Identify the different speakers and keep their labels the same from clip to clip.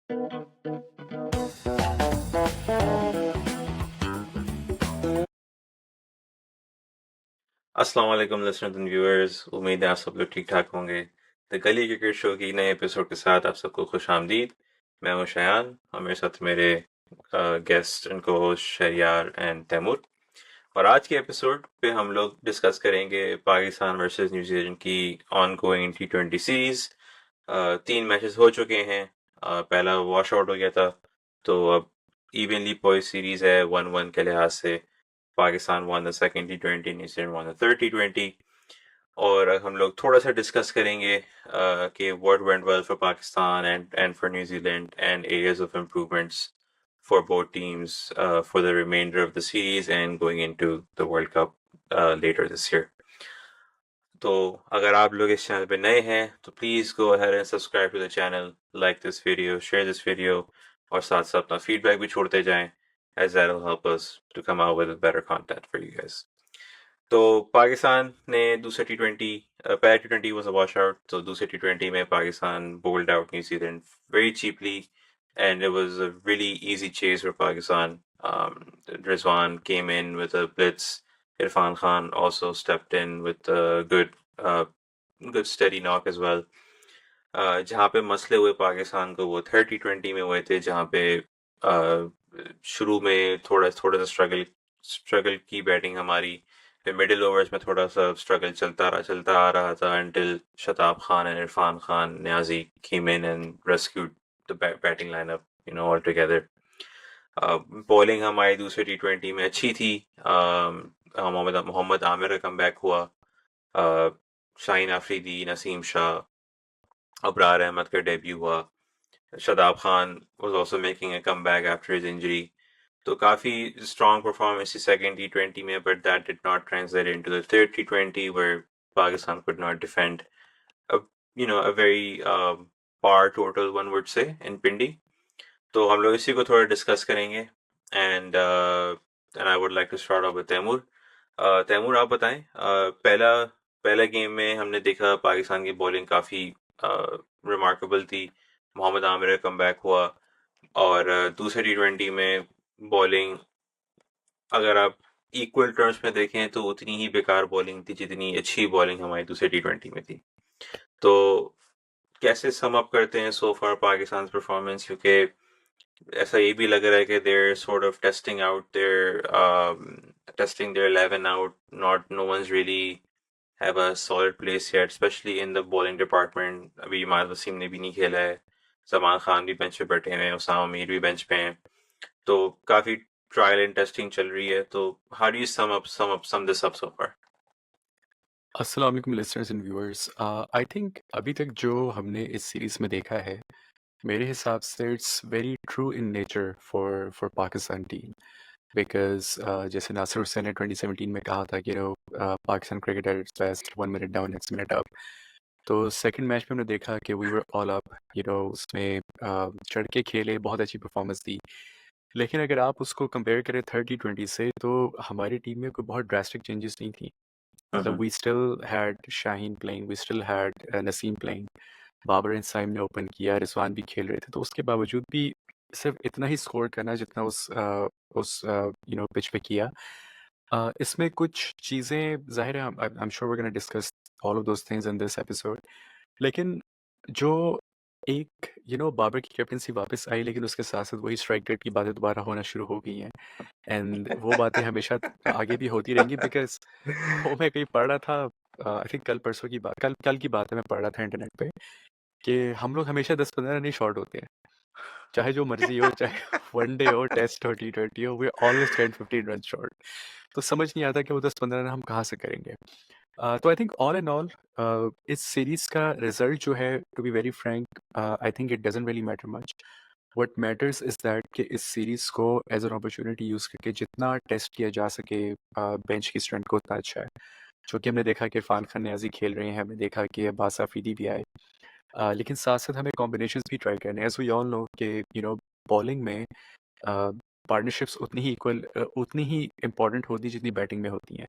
Speaker 1: अस्सलाम वालेकुम listeners and viewers, उम्मीद है आप सब लोग ठीक ठाक होंगे। द गली क्रिकेट शो की नए एपिसोड के साथ आप सबको खुश आमदीद। मैं हूं शयान और मेरे साथ मेरे गेस्ट एंड को होस्ट शहरियार एंड तैमूर। और आज के एपिसोड पे हम लोग डिस्कस करेंगे पाकिस्तान वर्सेस न्यूजीलैंड की on going T20 series. 3 matches हो चुके हैं। पहला वॉश आउट हो गया था, तो अब इवनली पॉइज सीरीज है 1-1 के लिहाज से। Pakistan one the second T20, New Zealand one the third T20। और हम लोग थोड़ा सा डिस्कस करेंगे कि what went well for Pakistan and for New Zealand and areas of improvements for both teams for the remainder of the series and going into the World Cup later this year. तो अगर आप लोग इस चैनल पे नए हैं तो please go ahead and subscribe to the channel, like this video, share this video, और साथ साथ अपना फीडबैक भी छोड़ते जाएं as that will help us to come out with better content for you guys. तो पाकिस्तान ने दूसरे T20, पहला T20 was a washout, तो दूसरे T20 में Pakistan bowled out New Zealand very cheaply and it was a really easy chase for Pakistan. Rizwan came in with a blitz. Irfan Khan also stepped in with a good steady knock as well. जहाँ पे मसले हुए पाकिस्तान को वो 30-20 में हुए थे, जहाँ पे शुरू में थोड़ा थोड़ा सा स्ट्रगल की बैटिंग हमारी, फिर मिडिल ओवर्स में थोड़ा सा स्ट्रगल चलता आ रहा था until Shadab Khan and Irfan Khan Niazi came in and rescued the batting lineup, altogether. Bowling हमारी दूसरे T20 में अच्छी थी। मोहम्मद आमिर का कमबैक हुआ। शाहीन अफरीदी, नसीम शाह, अबरार अहमद का डेब्यू हुआ। Shadab Khan was also making a comeback after his injury. तो काफ़ी strong performance थी second T20 में, but that did not translate into the third T20 where Pakistan could not defend a a very par total, one would say, in Pindi. तो हम लोग इसी को थोड़ा डिस्कस करेंगे and I would like to start off with Taimur. Taimur, आप बताएं। पहला गेम में हमने देखा पाकिस्तान की बॉलिंग काफ़ी रिमार्केबल थी। मोहम्मद आमिर का कमबैक हुआ, और दूसरे T20 में बॉलिंग, अगर आप इक्वल टर्म्स में देखें तो उतनी ही बेकार बॉलिंग थी जितनी अच्छी बॉलिंग हमारी दूसरे T20 में थी। तो कैसे सम अप करते हैं सो फार पाकिस्तान परफॉर्मेंस, क्योंकि ऐसा ये भी लग रहा है कि they're sort of testing their 11 out. Not no one's really have a solid place yet, especially in the bowling department. अभी इमाद वसीम ने भी नहीं खेला है, सलमान खान भी बेंच पे बैठे हैं, उसामा मीर भी बेंच पे हैं, तो काफी ट्रायल एंड टेस्टिंग चल रही है। तो how do you sum this up so far?
Speaker 2: अस्सलाम वालेकुम listeners and viewers. I think अभी तक जो हमने इस सीरीज़ में देखा है, मेरे हिसाब से it's very true in nature for Pakistan team. Because जैसे नासिर हुसैन ने 2017 में कहा था कि Pakistan cricket at its best, 1 minute down next minute up. तो सेकंड मैच में हमने देखा कि वी वर ऑल अप, उसमें चढ़ के खेले, बहुत अच्छी परफॉर्मेंस दी। लेकिन अगर आप उसको कंपेयर करें 30-20 से, तो हमारी टीम में कोई बहुत ड्रास्टिक चेंजेस नहीं थी। मतलब we still had Shaheen playing, we still had Naseem playing, Babar and Saim ने ओपन किया, रिजवान भी खेल रहे थे। तो उसके बावजूद भी सिर्फ इतना ही स्कोर करना जितना उस पिच पे किया। इसमें कुछ चीज़ें ज़ाहिर है, I am sure we gonna discuss all of those things in this episode. लेकिन जो एक बाबर की कैप्टनसी वापस आई, लेकिन उसके साथ साथ वही स्ट्राइक रेट की बातें दोबारा होना शुरू हो गई हैं। एंड वो बातें हमेशा आगे भी होती रहेंगी, बिकॉज वो मैं कहीं पढ़ रहा था, आई थिंक कल परसों की बात, कल कल की बात है, मैं पढ़ रहा था इंटरनेट पे कि हम लोग हमेशा 10-15 रन ही शॉर्ट होते हैं, चाहे जो मर्जी हो, चाहे वनडे हो, टेस्ट हो, T20 हो, वी ऑलवेज 10-15 रन शॉर्ट। तो समझ नहीं आता कि वो 10-15 रन हम कहाँ से करेंगे। तो I think all in all इस सीरीज का रिजल्ट जो है, to be very frank, I think it doesn't really matter much. What matters is that कि इस सीरीज को एज एन अपॉर्चुनिटी यूज़ करके जितना टेस्ट किया जा सके बेंच की स्ट्रेंथ को, उतना अच्छा है। जो कि हमने देखा कि इरफान खान नियाजी खेल रहे हैं, हमने देखा कि अब्बास आफरीदी भी आए, लेकिन साथ साथ हमें कॉम्बिनेशंस भी ट्राई करने हैं। एज वी ऑल नो कि बॉलिंग में पार्टनरशिप्स उतनी ही इम्पॉर्टेंट होती जितनी बैटिंग में होती हैं।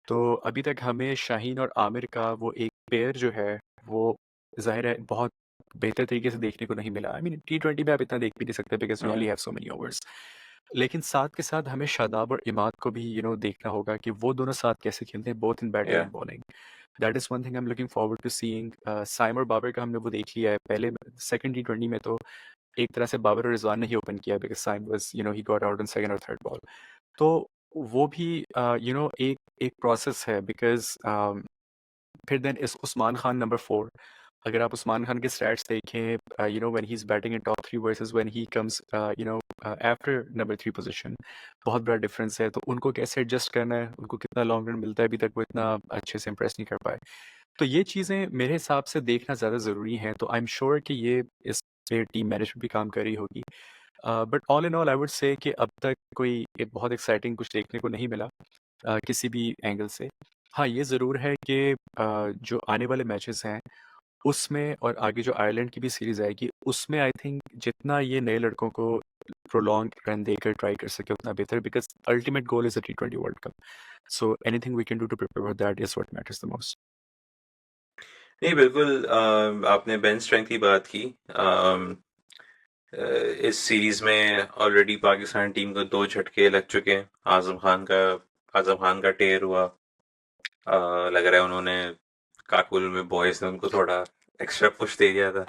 Speaker 2: तो अभी तक हमें शाहीन और आमिर का वो एक पेयर जो है, वो ज़ाहिर है बहुत बेहतर तरीके से देखने को नहीं मिला। आई मीन T20 में आप इतना देख भी नहीं सकते because you only have so many overs. लेकिन साथ के साथ हमें शादाब और इमाद को भी देखना होगा कि वो दोनों साथ कैसे खेलते हैं, बोथ इन बैटिंग
Speaker 1: या
Speaker 2: and bowling. That is one thing I am looking forward to seeing. Saim और बाबर का हमने वो देख लिया है पहले सेकंड T20 में, तो एक तरह से बाबर और रिजवान ने ही ओपन किया because Saim was he got out on second और थर्ड बॉल। तो वो भी एक एक प्रोसेस है बिकॉज़ फिर देन इस उस्मान खान नंबर 4, अगर आप उस्मान खान के स्टैट्स देखें when he is batting in top 3 versus when he comes after number 3 position, बहुत बड़ा डिफरेंस है। तो उनको कैसे एडजस्ट करना है, उनको कितना लॉन्ग रन मिलता है, अभी तक वो इतना अच्छे से इंप्रेस नहीं कर पाए। तो ये चीज़ें मेरे हिसाब से देखना ज़्यादा ज़रूरी हैं, तो आई एम श्योर कि ये इस पे टीम मैनेजमेंट भी काम कर रही होगी। But all in all I would say कि अब तक कोई एक बहुत एक्साइटिंग कुछ देखने को नहीं मिला किसी भी एंगल से। हाँ, ये ज़रूर है कि जो आने वाले मैचेस हैं, उसमें और आगे जो आयरलैंड की भी सीरीज़ आएगी, उसमें आई थिंक जितना ये नए लड़कों को प्रोलॉन्ग रन देकर ट्राई कर सके उतना बेहतर, because ultimate goal is a T20 world cup. So anything we can do to prepare for that is what matters the most.
Speaker 1: नहीं, बिल्कुल आपने बेंच स्ट्रेंथ की बात की। इस सीरीज में ऑलरेडी पाकिस्तान टीम को 2 झटके लग चुके हैं। आजम खान का टेर हुआ। लग रहा है उन्होंने काकुल में बॉयज ने उनको थोड़ा एक्स्ट्रा पुश दे दिया था,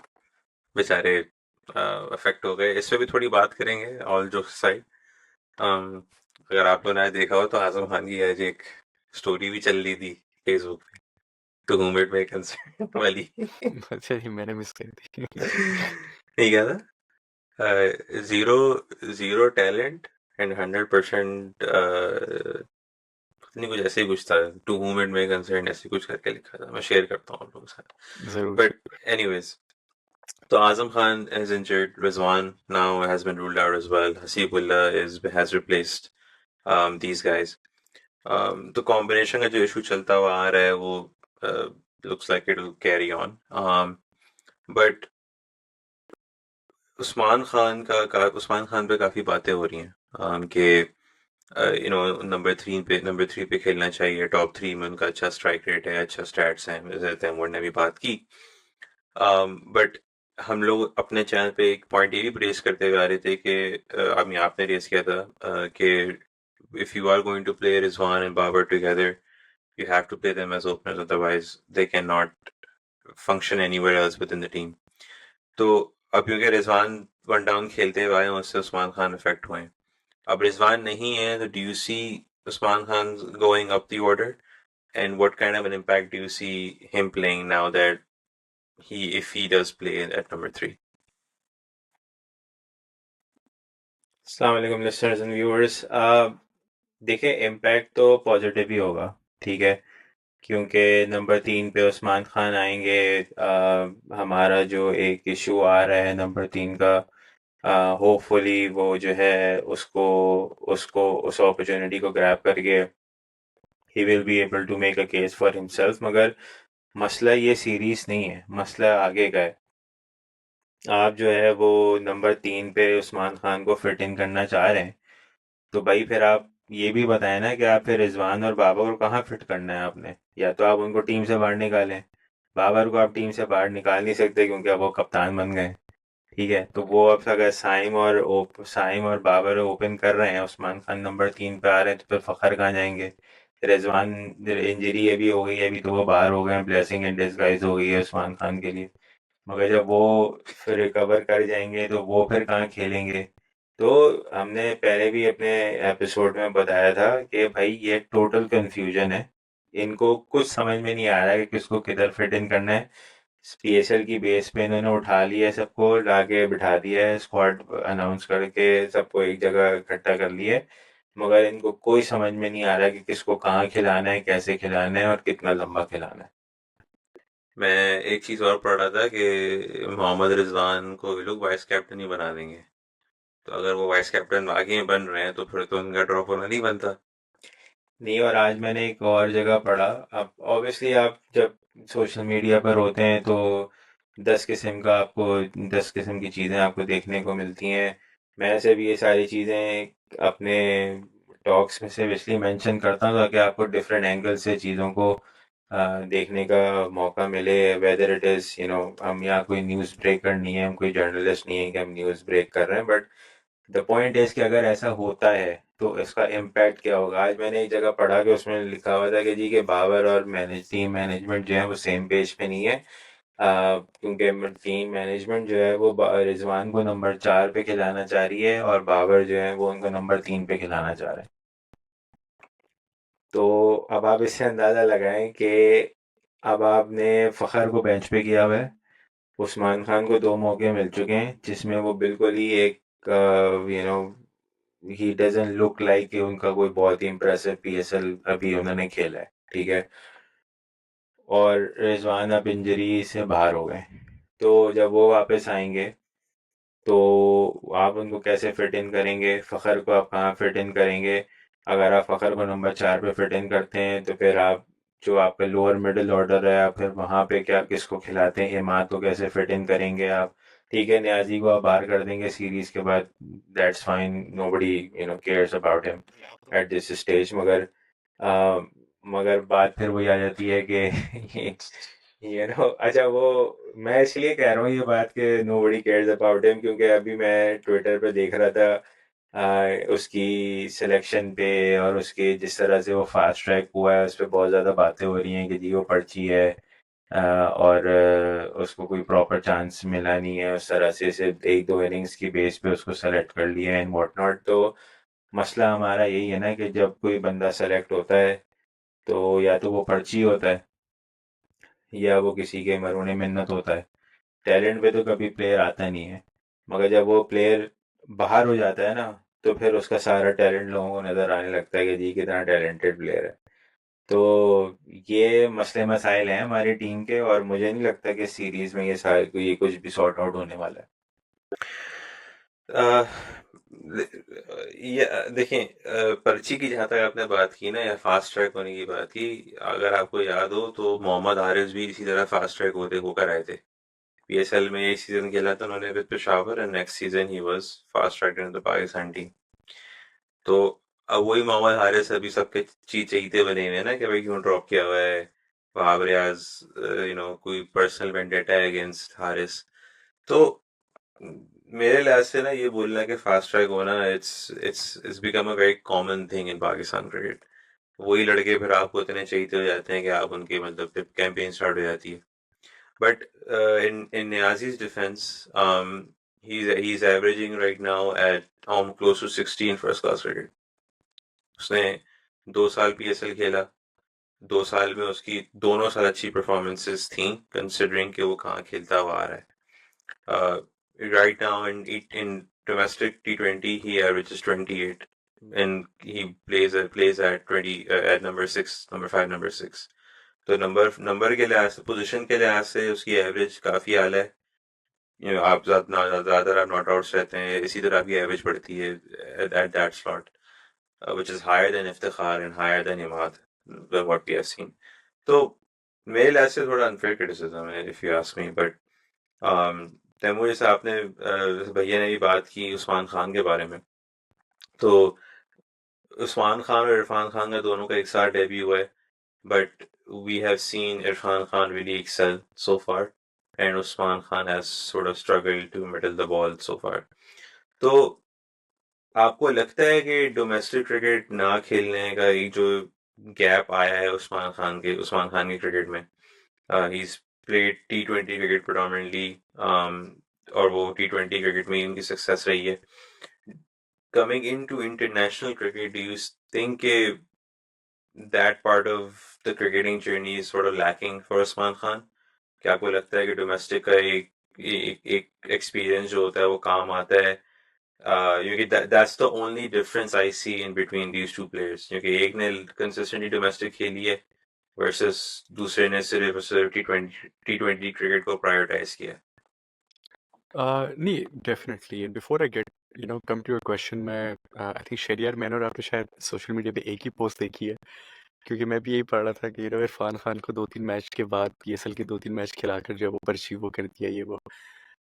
Speaker 1: बेचारे अफेक्ट हो गए। इस पे भी थोड़ी बात करेंगे, ऑल जोक्स साइड। अगर आप लोगों ने देखा हो तो आजम खान की आज एक स्टोरी भी चल रही थी फेसबुक पे, to whom it may concern वाली।
Speaker 2: अच्छा जी, मैंने मिस कर दी।
Speaker 1: नहीं, क्या था? जीरो जीरो टैलेंट एंड 100% नहीं, कुछ ऐसे ही कुछ था। To whom it may concern ऐसे कुछ करके लिखा था। मैं शेयर करता हूँ आप लोगों के साथ।
Speaker 2: ज़रूर,
Speaker 1: बट
Speaker 2: ज़रूर।
Speaker 1: Anyways, so Azam Khan is injured. Rizwan now has been ruled out as well. Hasibullah has replaced these guys. तो कॉम्बिनेशन का जो इशू चलता हुआ आ रहा है वो looks like it will carry on. But Usman Khan पे काफी बातें हो रही हैं कि नंबर 3 पे खेलना चाहिए। टॉप 3 में उनका अच्छा स्ट्राइक रेट है, अच्छा स्टैट्स हैं, जैसे तैमूर ने भी बात की। बट हम लोग अपने चैनल पे एक पॉइंट ये भी रेस करते हुए आ रहे थे कि आपने रेस किया था कि if you are going to play Rizwan and Babar together, you have to play them as openers, otherwise they cannot function anywhere else within the team. तो अब क्योंकि रिजवान वन डाउन खेलते हुए आए हैं, उससे उस्मान खान इफेक्ट हुए हैं। अब रिजवान नहीं है तो do you see Usman Khan going up the order, and what kind of an impact do you see him playing now that if he does play at number 3?
Speaker 3: अस्सलाम वालेकुम लिसनर्स एंड व्यूअर्स। देखिए, इम्पैक्ट तो पॉजिटिव ही होगा, ठीक है, क्योंकि number 3 पे उस्मान खान आएंगे। हमारा जो एक इशू आ रहा है नंबर 3 का, होपफुली वो जो है उसको उसको उस अपॉर्चुनिटी को ग्रैब करके he will be able to make a case for himself. मगर मसला ये सीरीज नहीं है, मसला आगे का है। आप जो है वो नंबर 3 पे उस्मान खान को फिट इन करना चाह रहे हैं, तो भाई फिर आप ये भी बताएं ना कि आप फिर रिजवान और बाबर को कहाँ फिट करना है आपने। या तो आप उनको टीम से बाहर निकालें। बाबर को आप टीम से बाहर निकाल नहीं सकते क्योंकि अब वो कप्तान बन गए, ठीक है। तो वो अब अगर साइम और बाबर ओपन कर रहे हैं, उस्मान खान नंबर 3 पे आ रहे हैं, तो फिर फखर कहाँ जाएंगे। रिजवान इंजरी अभी हो गई है, अभी तो वो बाहर हो गए हैं, ब्लेसिंग इन डिस्गाइज हो गई है उस्मान खान के लिए। मगर जब वो फिर रिकवर कर जाएंगे तो वो फिर कहाँ खेलेंगे। तो हमने पहले भी अपने एपिसोड में बताया था कि भाई ये टोटल कंफ्यूजन है। इनको कुछ समझ में नहीं आ रहा है कि किसको किधर फिट इन करना है। PSL की बेस पे इन्होंने उठा लिया है, सबको लाके बिठा दिया है, स्क्वाड अनाउंस करके सबको एक जगह इकट्ठा कर लिया है। मगर इनको कोई समझ में नहीं आ रहा है कि किसको कहाँ खिलाना है, कैसे खिलाना है और कितना लंबा खिलाना है।
Speaker 1: मैं एक चीज और पढ़ रहा था कि मोहम्मद रिजवान को भी लोग वाइस कैप्टन ही बना देंगे। तो अगर वो वाइस कैप्टन आगे में बन रहे हैं तो फिर तो उनका ड्रॉप होना नहीं बनता।
Speaker 3: नहीं, और आज मैंने एक और जगह पढ़ा। अब ऑब्वियसली आप जब सोशल मीडिया पर होते हैं तो 10 किस्म की चीज़ें आपको देखने को मिलती हैं। मैं से भी ये सारी चीज़ें अपने टॉक्स में से इसलिए मेंशन करता हूँ ताकि आपको डिफरेंट एंगल से चीज़ों को देखने का मौका मिले, वेदर इट इज़ हम यहाँ कोई न्यूज़ ब्रेक करनी है, हम कोई जर्नलिस्ट नहीं है कि हम न्यूज़ ब्रेक कर रहे हैं, बट द पॉइंट इज़ कि अगर ऐसा होता है तो इसका इम्पैक्ट क्या होगा। आज मैंने एक जगह पढ़ा कि उसमें लिखा हुआ था कि जी के बाबर और टीम मैनेजमेंट जो है वो सेम पेज पे नहीं है, क्योंकि टीम मैनेजमेंट जो है वो रिजवान को नंबर 4 पे खिलाना चाह रही है और बाबर जो है वो उनको नंबर 3 पे खिलाना चाह रहे हैं। तो अब आप इससे अंदाज़ा लगाएं कि अब आपने फ़खर को बेंच पे किया हुआ है, उस्मान खान को 2 मौके मिल चुके हैं जिसमें वो बिल्कुल ही एक you know he doesn't look like कि उनका कोई बहुत ही इम्प्रेसिव पीएसएल अभी उन्होंने खेला है, ठीक है। और रिजवान अब इंजरी से बाहर हो गए, तो जब वो वापस आएंगे तो आप उनको कैसे फिट इन करेंगे, फ़खर को आप कहाँ फिट इन करेंगे। अगर आप फ़खर को नंबर 4 पे फिट इन करते हैं तो फिर आप जो आपका लोअर मिडिल ऑर्डर है आप फिर वहाँ पे क्या किसको खिलाते हैं, इमाद को कैसे फिट इन करेंगे आप। ठीक है, न्याजी को आप बाहर कर देंगे सीरीज के बाद, that's fine, nobody cares about him at this stage, मगर बात फिर वही आ जाती है कि अच्छा वो मैं इसलिए कह रहा हूँ ये बात कि नोबडी केयर्स अबाउट हिम क्योंकि अभी मैं ट्विटर पे देख रहा था उसकी सिलेक्शन पे और उसके जिस तरह से वो फास्ट ट्रैक हुआ है उस पर बहुत ज़्यादा बातें हो रही हैं कि जी वो पर्ची है, और उसको कोई प्रॉपर चांस मिला नहीं है, उस तरह से सिर्फ एक दो इनिंग्स की बेस पे उसको सेलेक्ट कर लिया एंड वॉट नॉट। तो मसला हमारा यही है ना कि जब कोई बंदा सेलेक्ट होता है तो या तो वो पर्ची होता है या वो किसी के मरूने मिन्नत होता है। टैलेंट पे तो कभी प्लेयर आता नहीं है, मगर जब वो प्लेयर बाहर हो जाता है ना तो फिर उसका सारा टैलेंट लोगों को नज़र आने लगता है कि जी कितना टैलेंटेड प्लेयर है। तो ये मसले मसाइल हैं हमारी टीम के और मुझे नहीं लगता कि सीरीज में ये कुछ भी सॉर्ट आउट होने वाला है।
Speaker 1: अ, ये देखें, पर्ची की जहाँ तक आपने बात की ना या फास्ट ट्रैक होने की बात की, अगर आपको याद हो तो मोहम्मद हारिस भी इसी तरह फास्ट ट्रैक होते होकर आए थे। पीएसएल में एक सीजन खेला था उन्होंने with Peshawar and next season he was fast track in the Pakistan team. तो अब वही मोहम्मद हारिस अभी सबके चीते बने हुए हैं ना कि भाई क्यों ड्रॉप किया हुआ है वहाब रियाज, कोई पर्सनल वेंडेटा है अगेंस्ट हारिस। तो मेरे लिहाज से ना ये बोलना कि फास्ट ट्रैक होना it's it's it's become a very common thing in Pakistan cricket. वही लड़के फिर आपको इतने चाहिए हो जाते हैं कि आप उनके मतलब फिर कैंपेन स्टार्ट हो जाती है। But in Niazi's defense, he's averaging right now at close to 16 first class cricket. उसने 2 साल पीएसएल खेला, 2 साल में उसकी दोनों साल अच्छी परफॉर्मेंसेस थी कंसिडरिंग कि वो कहाँ खेलता हुआ आ रहा है। Right now in domestic T20 he averages 28 and he plays at 20 at number 6, number 5, number 6. तो नंबर के लिहाज से, पोजीशन के लिहाज से उसकी एवरेज काफ़ी आला है। आप ज़्यादातर आप नॉट आउट्स रहते हैं, इसी तरह आपकी एवरेज बढ़ती है at that slot, which is higher than Iftikhar and higher than Imad, what we have seen. तो मेरे लिहाज से थोड़ा अनफेयर क्रिटिसिज्म है if you ask me, but Taimur जैसे आपने जैसे भैया ने भी बात की उस्मान खान के बारे में, तो उस्मान खान और इरफान खान का दोनों का एक साथ डेब्यू हुआ है, but we have seen Irfan Khan really excel so far, and Usman Khan has sort of struggled to middle the ball so far. तो आपको लगता है कि डोमेस्टिक क्रिकेट ना खेलने का एक जो गैप आया है उस्मान खान के क्रिकेट में, he played T20 cricket predominantly, और वो T20 क्रिकेट में ही उनकी सक्सेस रही है। Coming into international cricket, do you think that part of the cricketing journey is sort of lacking for Usman Khan? क्या आपको लगता है कि डोमेस्टिक का एक एक्सपीरियंस जो होता है वो काम आता है? क्योंकि that's the only difference I see in between these two players, क्योंकि एक ने कंसिस्टेंटली डोमेस्टिक खेली है वर्सेस दूसरे ने सिर्फ और सिर्फ टी ट्वेंटी क्रिकेट को प्रायोरिटाइज किया है।
Speaker 2: नहीं, definitely before I get come to your question, मैं आई थिंक शेरियर, मैंने और आपने शायद सोशल मीडिया पे एक ही पोस्ट देखी है, क्योंकि मैं भी यही पढ़ रहा था कि इरफान खान को 2-3 मैच के बाद पीएसएल के 2-3 मैच खिलाकर जो है वो पर्ची वो कर दिया ये वो।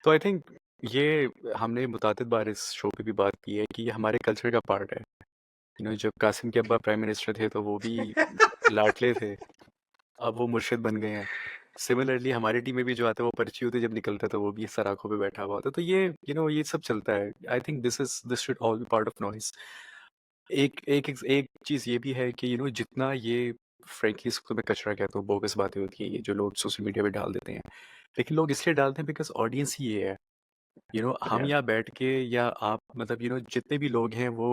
Speaker 2: तो आई थिंक ये हमने मुतादिद बार इस शो पे भी बात की है कि ये हमारे कल्चर का पार्ट है। जब कासिम के अब्बा प्राइम मिनिस्टर थे तो वो भी लाडले थे। अब वो मुर्शिद बन गए हैं। सिमिलरली हमारी टीम में भी जो आता है वो पर्ची होती है, जब निकलता है तो वो भी सर आंखों पे बैठा हुआ होता है। तो ये ये सब चलता है। I think this should all B part of noise. एक चीज़ ये भी है कि जितना ये फ्रेंकली इसको मैं कचरा कहता हूँ, बोगस बातें होती हैं ये जो लोग सोशल मीडिया पे डाल देते हैं, लेकिन लोग इसलिए डालते हैं बिकॉज ऑडियंस ही ये है। हम
Speaker 3: Yeah.
Speaker 2: यहाँ बैठ के या आप मतलब जितने भी लोग हैं वो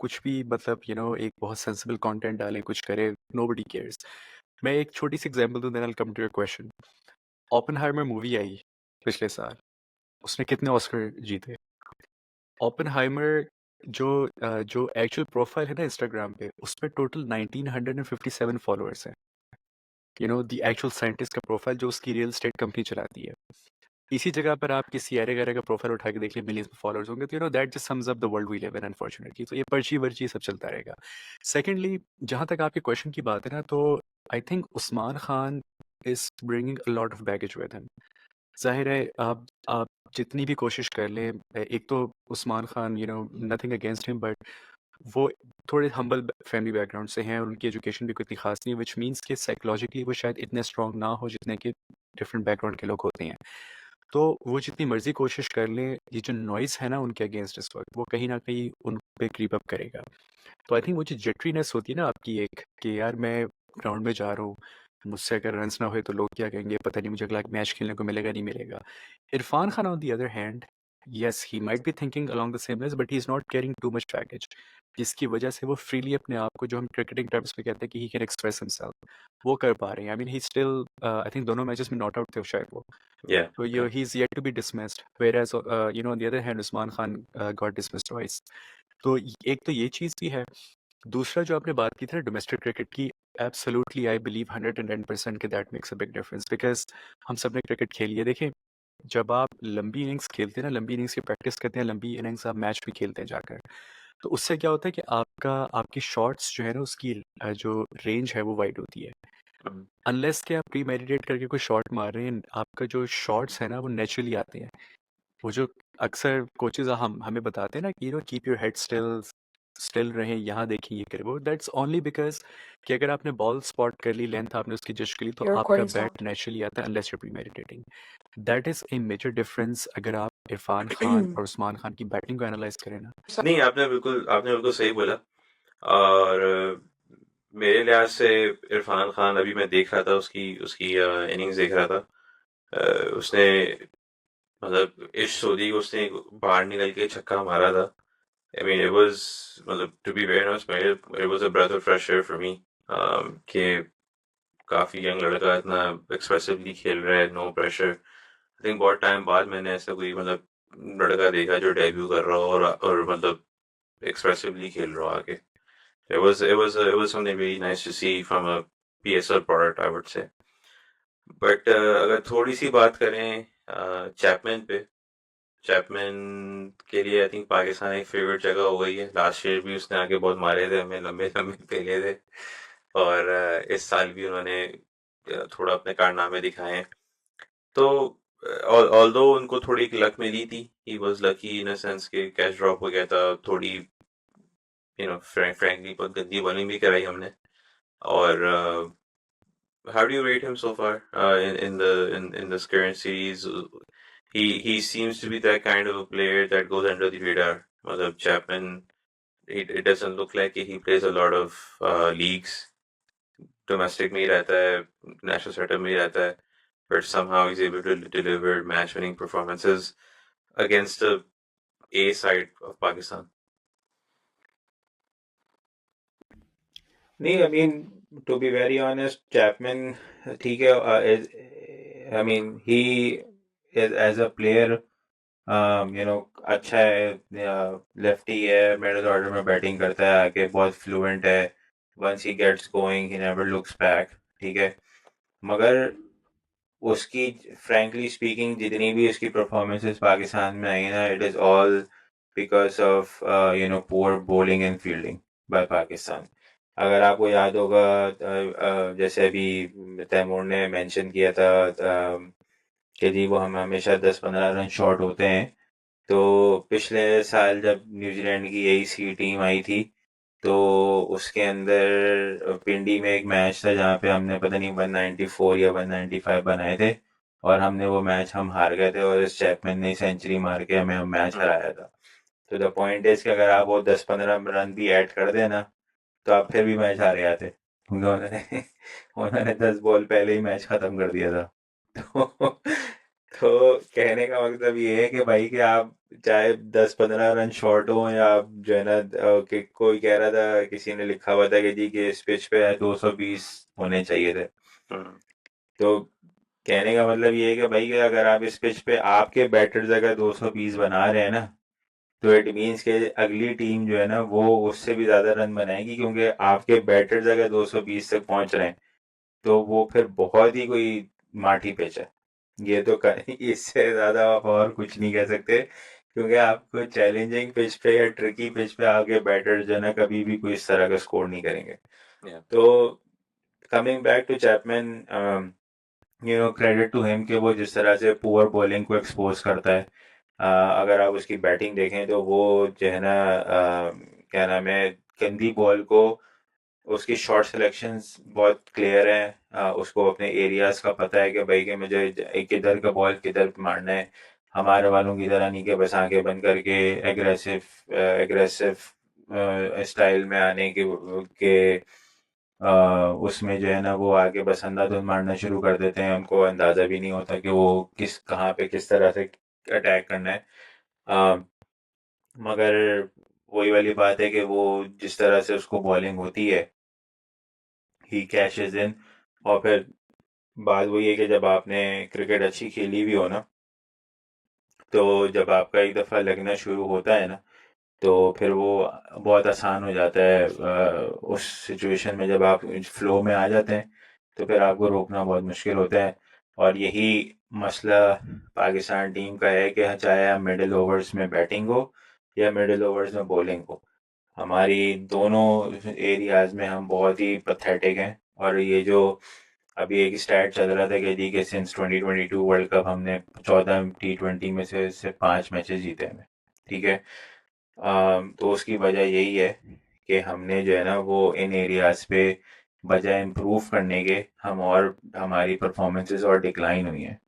Speaker 2: कुछ भी मतलब एक बहुत सेंसिबल कंटेंट डालें, कुछ करें, नोबडी केयर्स। मैं एक छोटी सी एग्जांपल दूं, then I will come to your question. Oppenheimer movie आई पिछले साल, उसने कितने ऑस्कर जीते? ओपेनहाइमर जो एक्चुअल प्रोफाइल है ना इंस्टाग्राम पे, उस पर टोटल 1957 फॉलोअर्स हैं। द एक्चुअल साइंटिस्ट का प्रोफाइल जो उसकी रियल एस्टेट कंपनी चलाती है। इसी जगह पर आप किसी एरे गैरे का प्रोफाइल उठा के देख लिए, मिलियंस में फॉलोअर्स होंगे। तो that just sums up the world we live in unfortunately. तो ये पर्ची वर्ची सब चलता रहेगा। सेकेंडली, जहाँ तक आपके क्वेश्चन की बात है ना, तो I think Usman Khan is bringing a lot of baggage with him. जाहिर है, आप जितनी भी कोशिश कर लें, एक तो Usman Khan nothing against him, but वो थोड़े हम्बल फैमिली बैकग्राउंड से हैं और उनकी एजुकेशन भी कोई इतनी खास नहीं है, विच मीन्स कि साइकोलॉजिकली वो शायद इतने स्ट्रॉन्ग ना हो जितने कि डिफरेंट बैकग्राउंड के लोग होते हैं। तो वो जितनी मर्जी कोशिश कर लें, ये जो नॉइस है ना उनके अगेंस्ट इस वक्त, वो कहीं ना कहीं उन पे क्रीप अप करेगा। तो आई थिंक वो जो जेटरीनेस होती है ना आपकी, एक कि यार मैं ग्राउंड में जा रहा हूँ, मुझसे अगर रन्स ना हुए तो लोग क्या कहेंगे, पता नहीं मुझे अगला मैच खेलने को मिलेगा नहीं मिलेगा। Irfan Khan on the other hand, yes he might be thinking along the same lines, but he is not carrying too much baggage, जिसकी वजह से वो फ्रीली अपने आप को, जो हम क्रिकेटिंग टर्म्स में कहते हैं कि ही कैन एक्सप्रेस हिमसेल्फ, वो कर पा रहे हैं। I mean he still, I think दोनों मैचेस में नॉट आउट थे शायद वो।
Speaker 1: Yeah.
Speaker 2: So he's yet to be dismissed, whereas on the other hand Usman Khan got dismissed twice. तो एक तो ये चीज़ भी है। दूसरा जो आपने बात की थी ना डोमेस्टिक क्रिकेट की, एब्सोल्युटली आई बिलीव 110% के that makes a big difference, because हम सब ने क्रिकेट खेली है। देखें, जब आप लंबी इनिंग्स खेलते हैं ना, लंबी इनिंग्स की प्रैक्टिस करते हैं, लंबी इनिंग्स आप मैच भी खेलते हैं जाकर, तो उससे क्या होता है कि आपकी शॉट्स जो है ना उसकी जो रेंज है वो वाइड होती है।
Speaker 1: Mm.
Speaker 2: अनलेस कि आप प्री मेडिटेट करके कोई शॉट मार रहे हैं, आपका जो शॉट्स है ना वो नेचुरली आते हैं। वो जो अक्सर कोचेज हमें बताते हैं ना कि keep your head still, still रहें, यहाँ देखिए, ये करें, वो दैट्स ओनली बिकॉज कि अगर आपने बॉल स्पॉट कर ली, लेंथ आपने उसकी जज कर ली, तो
Speaker 4: Your
Speaker 2: आपका
Speaker 4: recording
Speaker 2: बैट
Speaker 4: stopped.
Speaker 2: नेचुरली आता है, unless you premeditating. That is a major difference अगर आप इरफान खान और उस्मान खान की बैटिंग को एनालाइज करें ना।
Speaker 1: नहीं, आपने बिल्कुल सही बोला। और मेरे लिहाज से इरफान खान, अभी मैं देख रहा था उसकी उसकी इनिंग्स देख रहा था। उसने मतलब इस सोदी को उसने बाहर निकल के छक्का मारा था। आई मीन इट वाज, मतलब to be very honest, it was a breath of fresh air for me कि काफी यंग लड़का इतना एक्सप्रेसिवली खेल रहा है, नो प्रेशर। आई थिंक बहुत टाइम बाद मैंने ऐसा कोई मतलब लड़का देखा जो डेब्यू कर रहा हो और मतलब expressively खेल रहा हो आगे। It was something really nice to see from a PSL product, I would say. But अगर थोड़ी सी बात करें चैपमैन पे, चैपमैन के लिए आई थिंक पाकिस्तान एक फेवरेट जगह हो गई है। लास्ट ईयर भी उसने आगे बहुत मारे थे, हमें लंबे लंबे पेले थे। और इस साल भी उन्होंने थोड़ा अपने कारनामे दिखाए हैं। तो ऑल्दो उनको थोड़ी लक मिली थी, he was lucky in a sense कि कैच ड्रॉप हो गया था थोड़ी, frankly बहुत गंदी बॉलिंग भी कराई हमने। और how do you rate him so far in this current series? He seems to be that kind of a player that goes under the radar. मतलब Chapman, it doesn't look like he plays a lot of leagues. Domestic में ही रहता है, national setup में ही रहता है, but somehow he's able to deliver match-winning performances against the A side of Pakistan.
Speaker 3: नहीं, I mean, to be very honest, Chapman, ठीक है, I mean, he is as a player, अच्छा है, लेफ्टी है, middle order में batting करता है, आगे बहुत फ्लुएंट है, once he gets going he never looks back, ठीक है। मगर उसकी frankly speaking जितनी भी उसकी performances पाकिस्तान में आई ना, it is all because of poor bowling and fielding by Pakistan. अगर आपको याद होगा, जैसे अभी तैमूर ने मेंशन किया था कि जी वो हम हमेशा 10-15 रन शॉर्ट होते हैं, तो पिछले साल जब न्यूजीलैंड की यही सी टीम आई थी, तो उसके अंदर पिंडी में एक मैच था जहाँ पे हमने पता नहीं 194 या 195 बनाए थे, और हमने वो मैच हम हार गए थे, और इस चैपमैन ने सेंचुरी मार के हमें मैच
Speaker 1: हम्म,
Speaker 3: हराया था। तो द पॉइंट इज कि अगर आप वो 10-15 रन भी ऐड कर देना तो आप फिर भी मैच हार जाते, क्योंकि उन्होंने उन्होंने 10 बॉल पहले ही मैच खत्म कर दिया था। तो तो कहने का मतलब ये है कि भाई कि आप चाहे 10-15 रन शॉर्ट हो, या आप जो है ना कि कोई कह रहा था, किसी ने लिखा हुआ था कि जी कि इस पिच पे 220 होने चाहिए थे।
Speaker 1: हम्म,
Speaker 3: तो कहने का मतलब ये है कि भाई कि अगर आप इस पिच पे आपके बैटर्स अगर 220 बना रहे हैं ना, तो इट मीन्स कि अगली टीम जो है ना वो उससे भी ज्यादा रन बनाएगी, क्योंकि आपके बैटर्स अगर 220 तक पहुंच रहे हैं तो वो फिर बहुत ही कोई माठी पिच है। ये तो इससे ज्यादा आप और कुछ नहीं कह सकते, क्योंकि आपको चैलेंजिंग पिच पे या ट्रिकी पिच पे आपके बैटर जो है ना कभी भी कोई इस तरह का स्कोर नहीं करेंगे।
Speaker 1: yeah,
Speaker 3: तो coming back to Chapman, credit to him कि वो जिस तरह से पुअर बॉलिंग को एक्सपोज करता है। अगर आप उसकी बैटिंग देखें तो वो जो है ना क्या नाम है, गंदी बॉल को, उसकी शॉट सिलेक्शंस बहुत क्लियर हैं। उसको अपने एरियाज का पता है कि भाई कि मुझे किधर का बॉल किधर मारना है। हमारे वालों की तरह नहीं कि बस आंखें बंद करके एग्रेसिव एग्रेसिव स्टाइल में आने के उसमें जो है ना वो आगे बस अंधाधुंध मारना शुरू कर देते हैं, उनको अंदाज़ा भी नहीं होता कि वो किस कहाँ पे किस तरह से अटैक करना है। अ, मगर वही वाली बात है कि वो जिस तरह से उसको बॉलिंग होती है, ही कैशेज इन। और फिर बात वही है कि जब आपने क्रिकेट अच्छी खेली भी हो ना, तो जब आपका एक दफ़ा लगना शुरू होता है ना, तो फिर वो बहुत आसान हो जाता है। उस सिचुएशन में जब आप फ्लो में आ जाते हैं तो फिर आपको रोकना बहुत मुश्किल होता है। और यही मसला पाकिस्तान टीम का है कि चाहे आप मिडिल ओवर्स में बैटिंग हो या मिडिल ओवर्स में बॉलिंग हो, हमारी दोनों एरियाज में हम बहुत ही पथेटिक हैं। और ये जो अभी एक स्टैट चल रहा था कि जी के सिंस 2022 वर्ल्ड कप हमने 14 T20 में से सिर्फ 5 मैचेस जीते हैं। ठीक है। तो उसकी वजह यही है कि हमने जो है ना वो इन एरियाज पे बजाय इम्प्रूव करने के हम और हमारी परफॉर्मेंसेस और डिक्लाइन हुई हैं।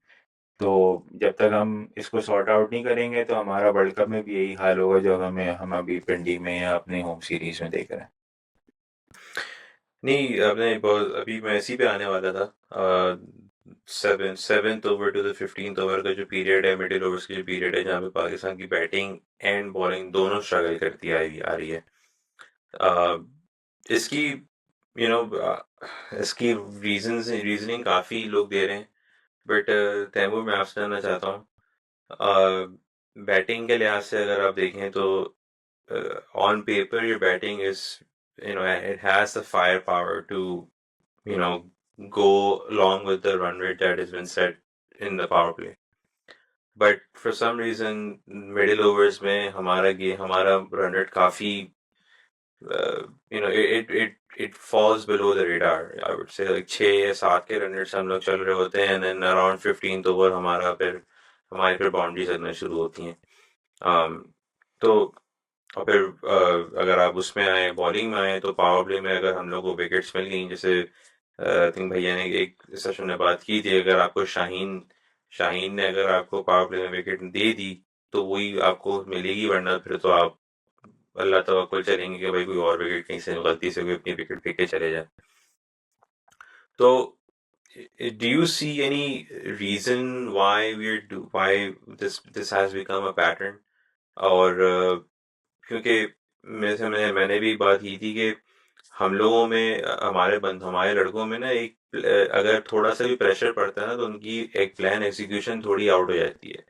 Speaker 3: तो जब तक हम इसको सॉर्ट आउट नहीं करेंगे तो हमारा वर्ल्ड कप में भी यही हाल होगा जो हम अभी पिंडी में या अपने होम सीरीज में देख रहे हैं।
Speaker 1: नहीं आपने बहुत अभी मैं इसी पे आने वाला था। Seventh over to the 15th over का जो पीरियड है, मिडिल ओवर्स की जो पीरियड है, जहाँ पे पाकिस्तान की बैटिंग एंड बॉलिंग दोनों स्ट्रगल करती आ रही है। अ, इसकी यू नो इसकी रीजनिंग काफ़ी लोग दे रहे हैं, बट तैमूर मैं आपसे जानना चाहता हूँ, बैटिंग के लिहाज से अगर आप देखें तो on paper your batting is, it has the firepower to, you know go along with the run rate that has been set in the power play, but for some reason middle overs में हमारा run rate काफी, it falls below the radar. I would say like 6 या 7 के run rates हम लोग चल रहे होते हैं, and then around 15th over हमारी फिर बाउंड्रीज लगना शुरू होती हैं। um, तो और फिर अगर आप उसमें आए, बॉलिंग में आए, तो पावर प्ले में अगर हम लोग को विकेट्स मिल गई, जैसे आई थिंक भैया ने एक सेशन में बात की थी, अगर आपको शाहीन शाहीन ने अगर आपको पावर प्ले में विकेट दे दी तो वही आपको मिलेगी, वरना फिर तो आप अल्लाह तवक्कुल चलेंगे कि भाई कोई और विकेट कहीं से गलती से कोई अपनी विकेट फेंक के चले जाए। तो do you see any reason why this has become a pattern? और क्योंकि मैंने भी बात की थी कि हम लोगों में हमारे लड़कों में ना एक अगर थोड़ा सा भी प्रेशर पड़ता है ना, तो उनकी एक प्लान एग्जीक्यूशन थोड़ी आउट हो जाती है।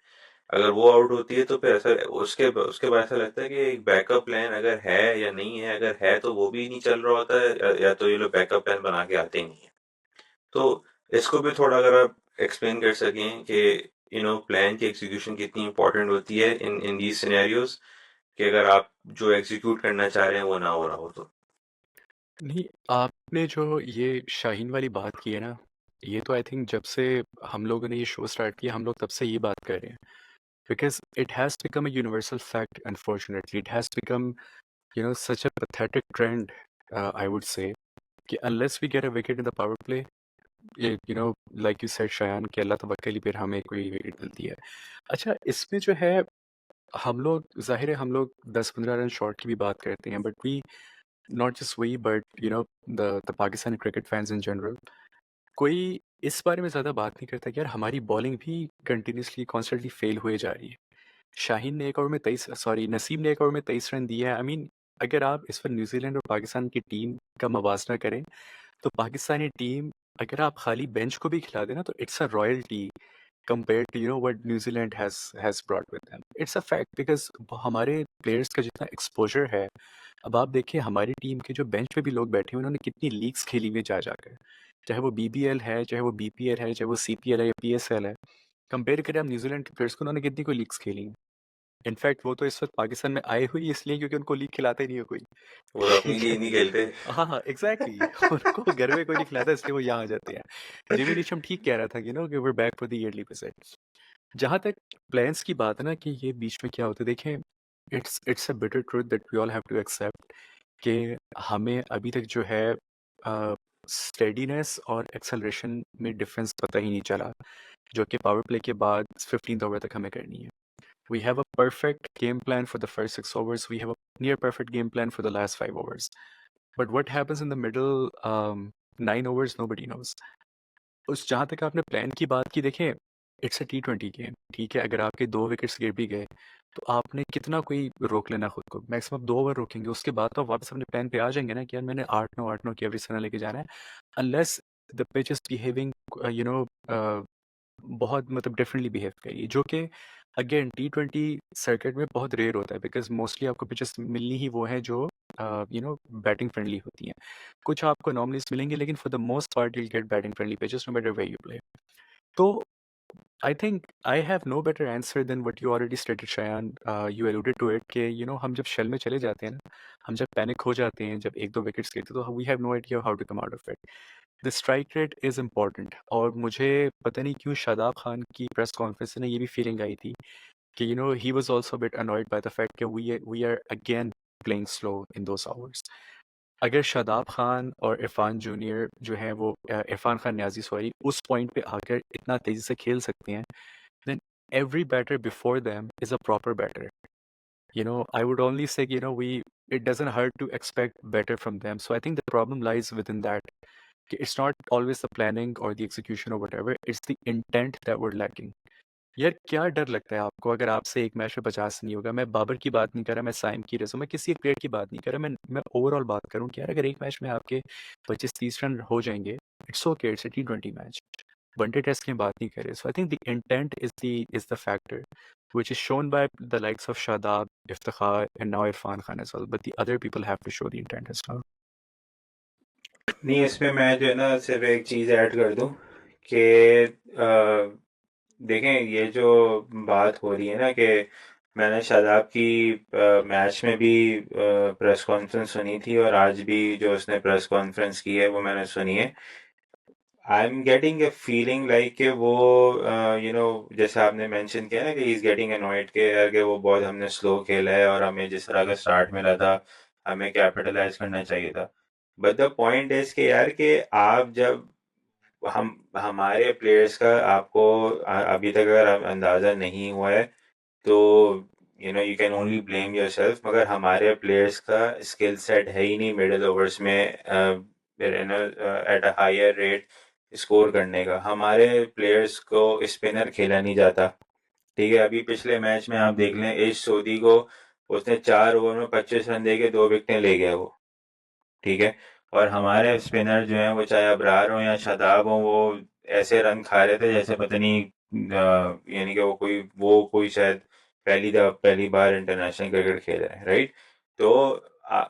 Speaker 1: अगर वो आउट होती है तो फिर ऐसा उसके उसके बाद ऐसा लगता है कि एक बैकअप प्लान अगर है या नहीं है, अगर है तो वो भी नहीं चल रहा होता है, या तो ये लोग बैकअप प्लान बना के आते ही नहीं है। तो इसको भी थोड़ा अगर आप एक्सप्लेन कर सकें कि प्लान की एग्जीक्यूशन कितनी इंपॉर्टेंट होती है इन इन दीज सिनेरियोज, कि अगर आप जो एग्जीक्यूट करना चाह रहे हैं वो ना हो रहा हो तो।
Speaker 2: नहीं, आपने जो ये शाहीन वाली बात की है ना, ये तो आई थिंक जब से हम लोगों ने ये शो स्टार्ट किया, हम लोग तब से ये बात कर रहे हैं। Because it has become a universal fact unfortunately, it has become such a pathetic trend, I would say, कि unless we get a wicket in the power play, like you said Shayan, कि अल्लाह तवक्कल फिर हमें कोई विकेट मिलती है। अच्छा, इसमें जो है हम लोग, ज़ाहिर है हम लोग 10-15 रन शॉट की भी बात करते हैं, but we not just we but the Pakistani cricket fans in general, कोई इस बारे में ज़्यादा बात नहीं करता कि यार हमारी बॉलिंग भी कंटिन्यूसली कॉन्स्टेंटली फेल हुए जा रही है। शाहीन ने एक ओवर में 23, सॉरी नसीम ने एक ओवर में 23 रन दिए हैं। आई मीन अगर आप इस पर न्यूजीलैंड और पाकिस्तान की टीम का मवाजना करें, तो पाकिस्तानी टीम अगर आप खाली बेंच को भी खिला देना तो it's a royalty compared to what New Zealand has brought with them. It's a fact because हमारे प्लेयर्स का जितना एक्सपोजर है, अब आप देखिए हमारी टीम के जो बेंच पे भी लोग बैठे हुए हैं, उन्होंने कितनी लीग्स खेली हुई जा जाकर, चाहे वो बीबीएल है, चाहे वो बीपीएल है, चाहे वो सीपीएल है या पीएसएल है। कंपेयर करें हम न्यूजीलैंड के प्लेयर्स को, उन्होंने कितनी कोई लीग्स खेली हैं। इनफैक्ट वो तो इस वक्त पाकिस्तान में आए हुए ही इसलिए क्योंकि उनको लीग खिलाता ही नहीं है कोई।
Speaker 1: वो तो अपनी
Speaker 2: ठीक
Speaker 1: लीग
Speaker 2: है,
Speaker 1: नहीं खेलते।
Speaker 2: हाँ हाँ एग्जैक्टली उनको घर में कोई नहीं खिलाता इसलिए वो यहाँ आ जाते हैं। जिमी नीशम ठीक कह रहा था कि we're back for the yearly visit। जहाँ तक प्लान्स की बात है ना कि ये बीच में क्या होता है, देखें it's a bitter truth that we all have to accept कि हमें अभी तक जो है स्टेडीनेस और एक्सेलरेशन में डिफरेंस पता ही नहीं चला, जो कि पावर प्ले के बाद 15th ओवर तक हमें करनी है। We have a perfect game plan for the first 6 overs. We have a near perfect game plan for the last 5 overs. But what happens in the middle 9 overs, nobody knows. उस जहाँ तक आपने plan की बात की, देखें it's a T20 game, ठीक है। अगर आपके 2 विकेट्स गिर भी गए तो आपने कितना कोई रोक लेना खुद को, मैक्सिमम 2 ओवर रोकेंगे, उसके बाद तो आप वापस अपने प्लान पे आ जाएंगे ना कि यार मैंने 8-9 की एवरेज रन लेके जाना है, unless the pitch is behaving you know बहुत मतलब डिफरेंटली बिहेव करिए, जो कि अगेन T20 सर्किट में बहुत रेयर होता है बिकॉज मोस्टली आपको पिचेस मिलनी ही वो हैं जो बैटिंग फ्रेंडली होती हैं। कुछ आपको नॉर्मलीज मिलेंगे लेकिन for the most part you get batting friendly pitches no matter where you play. तो I think I have no better answer than what you already stated Shayan, you alluded to it कि हम जब शेल में चले जाते हैं ना, हम जब पैनिक हो जाते हैं, जब 1-2 विकेट्स गिरते हैं, तो we have no idea how to come out of it. The strike rate is important, और मुझे पता नहीं क्यों शादाब खान की प्रेस कॉन्फ्रेंस में ये भी फीलिंग आई थी कि he was also bit annoyed by the fact कि we are again playing slow in those hours. अगर शादाब खान और इरफान जूनियर जो है वो इरफान खान न्याजी सॉरी उस पॉइंट पे आकर इतना तेज़ी से खेल सकते हैं, then every batter before them is a proper batter. I would only say, it doesn't hurt to expect better from them. So I think the problem lies within that. It's not always the planning or the execution or whatever. It's the intent that we're lacking. यार क्या डर लगता है आपको अगर आपसे एक match में 50 नहीं होगा? मैं बाबर की बात नहीं कर रहा, मैं साइम की रसूँ, मैं किसी एक प्लेयर की बात नहीं कर रहा, मैं ओवरऑल बात करूँ कि यार अगर एक मैच में आपके 25-30 रन हो जाएंगे, it's okay, it's a T20 match. One day test की बात नहीं करें। So I think the intent is the factor which is shown by the likes of Shadab, Iftikhar, and now Irfan Khan as well. But the other people have to show the intent as well.
Speaker 3: नहीं, इसमें मैं जो है ना सिर्फ एक चीज़ add कर दूं कि देखें, ये जो बात हो रही है ना कि मैंने शादाब की मैच में भी प्रेस कॉन्फ्रेंस सुनी थी और आज भी जो उसने प्रेस कॉन्फ्रेंस की है वो मैंने सुनी है। I am getting a feeling like कि वो जैसे आपने मेंशन किया ना कि ही इज गेटिंग अनॉयड के यार कि वो बहुत हमने स्लो खेला है और हमें जिस तरह का स्टार्ट मिला था हमें कैपिटलाइज करना चाहिए था। बट द पॉइंट इज कि यार कि आप जब हम हमारे प्लेयर्स का आपको अभी तक अगर अंदाज़ा नहीं हुआ है तो you can only blame yourself, मगर हमारे प्लेयर्स का स्किल सेट है ही नहीं मिडिल ओवर्स में at a higher rate score करने का। हमारे प्लेयर्स को स्पिनर खेला नहीं जाता, ठीक है। अभी पिछले मैच में आप देख लें, इस सोदी को उसने 4 ओवर में 25 रन दे के 2 विकेटें ले गया वो, ठीक है। और हमारे स्पिनर जो हैं वो चाहे अबरार हो या शादाब हो, वो ऐसे रन खा रहे थे जैसे पता नहीं यानी कि वो कोई शायद पहली बार इंटरनेशनल क्रिकेट खेल रहे हैं, राइट। तो आ,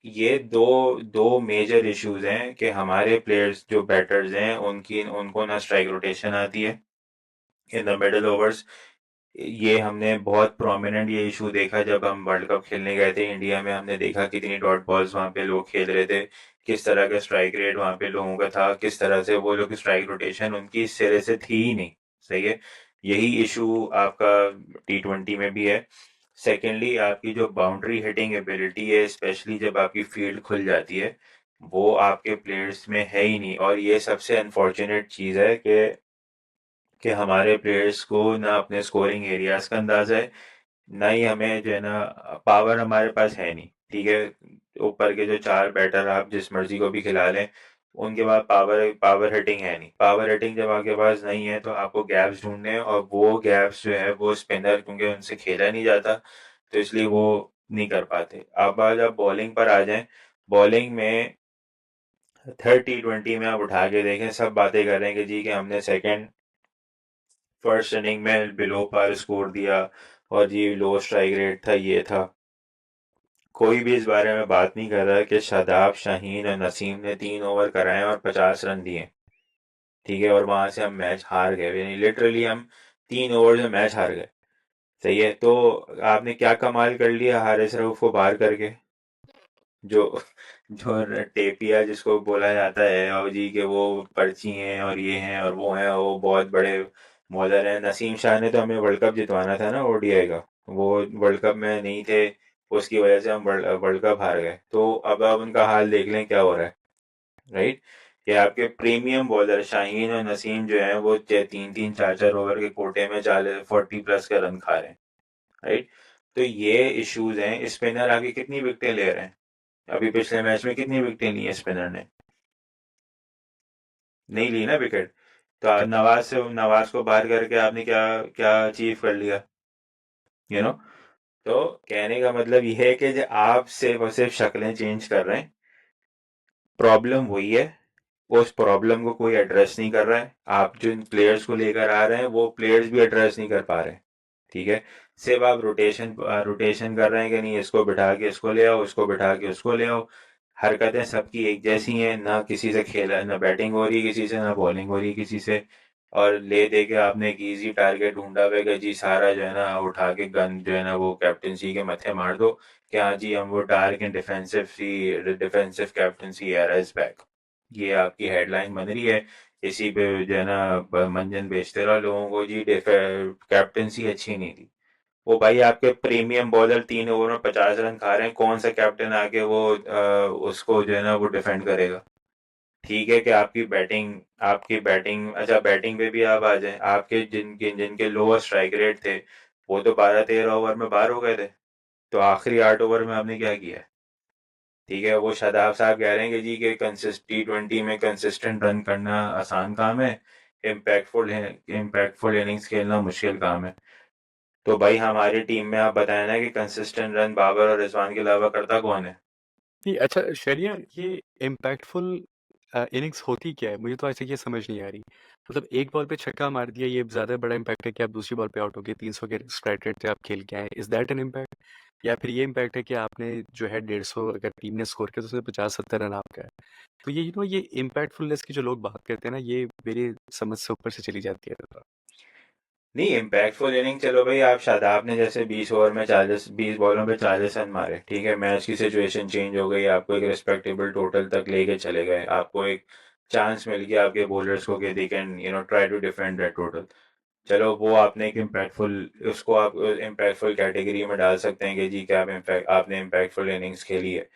Speaker 3: ये दो दो मेजर इश्यूज हैं कि हमारे प्लेयर्स जो बैटर्स हैं उनको ना स्ट्राइक रोटेशन आती है इन द मिडिल ओवर्स। ये हमने बहुत प्रोमिनेंट ये इशू देखा जब हम वर्ल्ड कप खेलने गए थे इंडिया में। हमने देखा कितनी डॉट बॉल्स वहाँ पे लोग खेल रहे थे, किस तरह का स्ट्राइक रेट वहाँ पे लोगों का था, किस तरह से वो लोग स्ट्राइक रोटेशन उनकी इस सिरे से थी ही नहीं, सही है। यही इशू आपका T20 में भी है। सेकेंडली आपकी जो बाउंड्री हिटिंग एबिलिटी है, स्पेशली जब आपकी फील्ड खुल जाती है, वो आपके प्लेयर्स में है ही नहीं। और ये सबसे अनफॉर्चुनेट चीज़ है कि हमारे प्लेयर्स को ना अपने स्कोरिंग एरियाज का अंदाजा है, ना ही हमें जो है ना पावर हमारे पास है नहीं। ठीक है, ऊपर के जो चार बैटर आप जिस मर्जी को भी खिला लें, उनके पास पावर पावर हिटिंग है नहीं। पावर हिटिंग जब आपके पास नहीं है तो आपको गैप्स ढूंढने हैं, और वो गैप्स जो है वो स्पिनर, क्योंकि उनसे खेला नहीं जाता, तो इसलिए वो नहीं कर पाते। अब आज आप बॉलिंग पर आ जाएं, बॉलिंग में 30-20 में आप उठा के देखें, सब बातें करेंगे जी कि हमने सेकंड फर्स्ट इनिंग में बिलो पार स्कोर दिया, और जी लो स्ट्राइक रेट था, ये था। कोई भी इस बारे में बात नहीं कर रहा कि शादाब, शाहीन और नसीम ने 3 ओवर कराए और 50 रन दिए। ठीक है, और वहां से हम मैच हार गए, यानी लिटरली हम 3 ओवर में मैच हार गए। सही है, तो आपने क्या कमाल कर लिया हारिस रऊफ को बाहर करके, जो जो टेपिया जिसको बोला जाता है, और जी के वो पर्ची हैं और ये हैं और वो हैं, वो बहुत बड़े बॉलर हैं। नसीम शाह ने तो हमें वर्ल्ड कप जितवाना था ना, ओडीआई का, वो वर्ल्ड कप में नहीं थे, उसकी वजह से हम वर्ल्ड कप हार गए। तो अब आप उनका हाल देख लें क्या हो रहा है। राइट, कि आपके प्रीमियम बॉलर शाहीन और नसीम जो है वो 3-3, 4-4 ओवर के कोटे में 40+ के रन खा रहे हैं। राइट, तो ये इश्यूज हैं। स्पिनर आगे कितनी विकेटें ले रहे हैं, अभी पिछले मैच में कितनी विकेटें ली है स्पिनर ने? नहीं ली ना विकेट। तो नवाज को बाहर करके आपने क्या क्या अचीव कर लिया, यू नो। तो कहने का मतलब ये है कि जो आप सिर्फ और सिर्फ शक्लें चेंज कर रहे हैं, प्रॉब्लम वही है, उस प्रॉब्लम को कोई एड्रेस नहीं कर रहा है। आप जिन प्लेयर्स को लेकर आ रहे हैं वो प्लेयर्स भी एड्रेस नहीं कर पा रहे हैं। ठीक है, सिर्फ आप रोटेशन कर रहे हैं कि नहीं, इसको बिठा के इसको ले आओ, इसको बिठा के उसको ले आओ। हरकतें सबकी एक जैसी हैं, ना किसी से खेला, ना बैटिंग हो रही है किसी से, ना बॉलिंग हो रही है किसी से। और ले दे के आपने एक इजी टारगेट ढूंढा हुआ है कि जी सारा जो है ना उठा के गन जो है ना वो कैप्टनसी के मत्थे मार दो, कि हाँ जी हम वो dark and defensive captaincy era is back. ये आपकी हेडलाइन बन रही है, इसी पे जो है ना मंजन बेचते रहो लोगों को जी, कैप्टनसी अच्छी नहीं थी। वो भाई आपके प्रीमियम बॉलर 3 ओवर में 50 रन खा रहे हैं, कौन सा कैप्टन आके वो उसको जो है ना वो डिफेंड करेगा? ठीक है कि आपकी बैटिंग अच्छा, बैटिंग पे भी आप आ जाए, आपके जिनके जिनके लोअर स्ट्राइक रेट थे वो तो 12-13 ओवर में बाहर हो गए थे। तो आखिरी 8 ओवर में आपने क्या किया है? ठीक है, वो शादाब साहब कह रहे हैं कि जी के T20 में कंसिस्टेंट रन करना आसान काम है, इम्पैक्टफुल इनिंग्स खेलना मुश्किल काम है। तो भाई हमारी टीम में आप बताए ना कि कंसिस्टेंट रन बाबर और रिजवान के अलावा करता कौन है?
Speaker 2: नहीं, अच्छा शरिया, ये इम्पैक्टफुल इनिंग्स होती क्या है? मुझे तो ऐसे ये समझ नहीं आ रही। मतलब एक बॉल पे छक्का मार दिया, ये ज़्यादा बड़ा इम्पैक्ट है कि आप दूसरी बॉल पे आउट हो गए, 300 के स्ट्राइक रेट से आप खेल के आए, इज़ दैट एन इम्पैक्ट? या फिर ये इम्पैक्ट है कि आपने जो है 150, अगर टीम ने स्कोर किया तो उसमें 50-70 रन आपका है? तो ये इम्पैक्टफुलनेस की जो लोग बात करते हैं ना, ये मेरी समझ से ऊपर से चली जाती है।
Speaker 3: नहीं, इम्पैक्टफुल इनिंग, चलो भाई आप शादाब ने जैसे 20 ओवर में 20 बॉलों पे 40 रन मारे, ठीक है, मैच की सिचुएशन चेंज हो गई, आपको एक रिस्पेक्टेबल टोटल तक लेके चले गए, आपको एक चांस मिल गया आपके बॉलर्स को कि they can try to defend that total. चलो वो आपने एक इम्पैक्टफुल, उसको आप इम्पैक्टफुल कैटेगरी में डाल सकते हैं कि जी क्या आपने इम्पैक्टफुल इनिंग्स खेली है।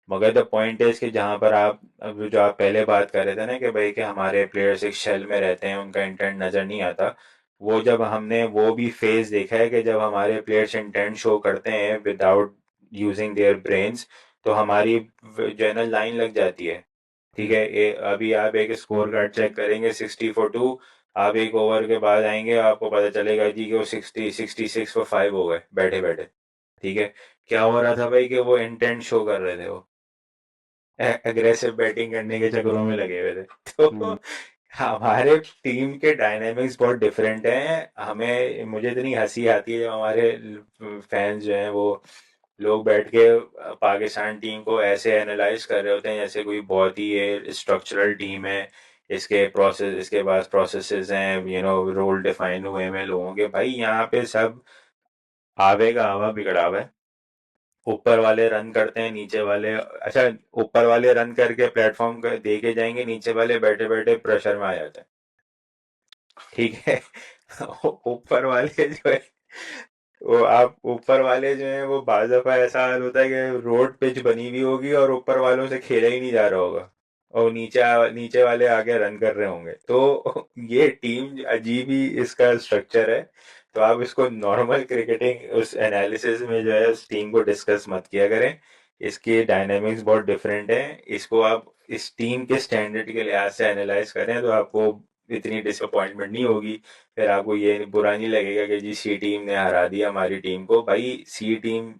Speaker 3: मगर द पॉइंट इज कि जहां पर आप अब जो आप पहले बात कर रहे थे ना कि भाई कि हमारे प्लेयर्स एक शेल में रहते हैं, उनका इंटेंट नजर नहीं आता, वो जब हमने वो भी फेज देखा है कि जब हमारे प्लेयर्स इंटेंट शो करते हैं विदाउट यूजिंग देयर ब्रेन्स, तो हमारी जो है ना लाइन लग जाती है। ठीक
Speaker 2: हुँ।
Speaker 3: है, अभी आप एक स्कोर कार्ड चेक करेंगे 60 फॉर 2, आप एक ओवर के बाद आएंगे, आपको पता चलेगा जी कि वो 66 फॉर 5 हो गए बैठे बैठे। ठीक है, क्या हो रहा था भाई कि वो इंटेंट शो कर रहे थे, वो एग्रेसिव बैटिंग करने के चक्करों में लगे हुए थे। तो
Speaker 2: हुँ।
Speaker 3: हमारे टीम के डायनामिक्स बहुत डिफरेंट हैं। मुझे इतनी हंसी आती है जब हमारे फैंस जो हैं वो लोग बैठ के पाकिस्तान टीम को ऐसे एनालाइज कर रहे होते हैं जैसे कोई बहुत ही ये स्ट्रक्चरल टीम है, इसके पास प्रोसेसेस हैं, रोल डिफाइन हुए हैं लोगों के। भाई यहाँ पे सब आवे का आवा बिगड़ा हुआ है। ऊपर वाले रन करते हैं, नीचे वाले, अच्छा, ऊपर वाले रन करके प्लेटफॉर्म दे के जाएंगे, नीचे वाले बैठे बैठे प्रेशर में आ जाते हैं। ठीक है। ऊपर वाले जो है वो आप ऊपर वाले जो हैं वो बाज दफा ऐसा हाल होता है कि रोड पिच बनी हुई होगी और ऊपर वालों से खेला ही नहीं जा रहा होगा और नीचे वाले आगे रन कर रहे होंगे, तो ये टीम अजीब ही इसका स्ट्रक्चर है। तो आप इसको नॉर्मल क्रिकेटिंग उस एनालिसिस में जो है उस टीम को डिस्कस मत किया करें। इसकी डायनामिक्स बहुत डिफरेंट है। इसको आप इस टीम के स्टैंडर्ड के लिहाज से एनालाइज करें तो आपको इतनी डिसअपॉइंटमेंट नहीं होगी। फिर आपको ये बुरा नहीं लगेगा कि जी सी टीम ने हरा दिया हमारी टीम को। भाई सी टीम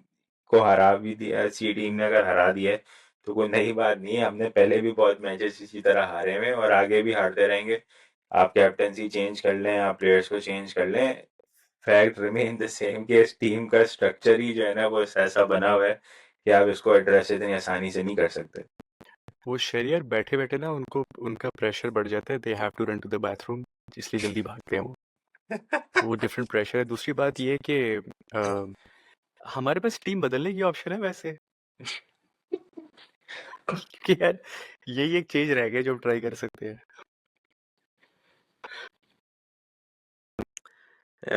Speaker 3: को हरा भी दिया, सी टीम ने अगर हरा दिया है तो कोई नई बात नहीं है। हमने पहले भी बहुत मैचेस इसी तरह हारे हुए हैं और आगे भी हारते रहेंगे। आप कैप्टनसी चेंज कर लें, आप प्लेयर्स को चेंज कर लें, फैक्ट रिमेन द सेम कि इस टीम का स्ट्रक्चर ही जो है ना वो ऐसा बना हुआ है कि आप इसको एड्रेस इतनी आसानी से नहीं कर सकते।
Speaker 2: वो शरियर बैठे बैठे ना उनको उनका प्रेशर बढ़ जाता है, they have to run to the bathroom, इसलिए जल्दी भागते हैं वो डिफरेंट प्रेशर है। दूसरी बात ये है कि हमारे पास टीम बदलने की ऑप्शन है वैसे कि यार यही एक चेंज रह गया जो हम ट्राई कर सकते हैं।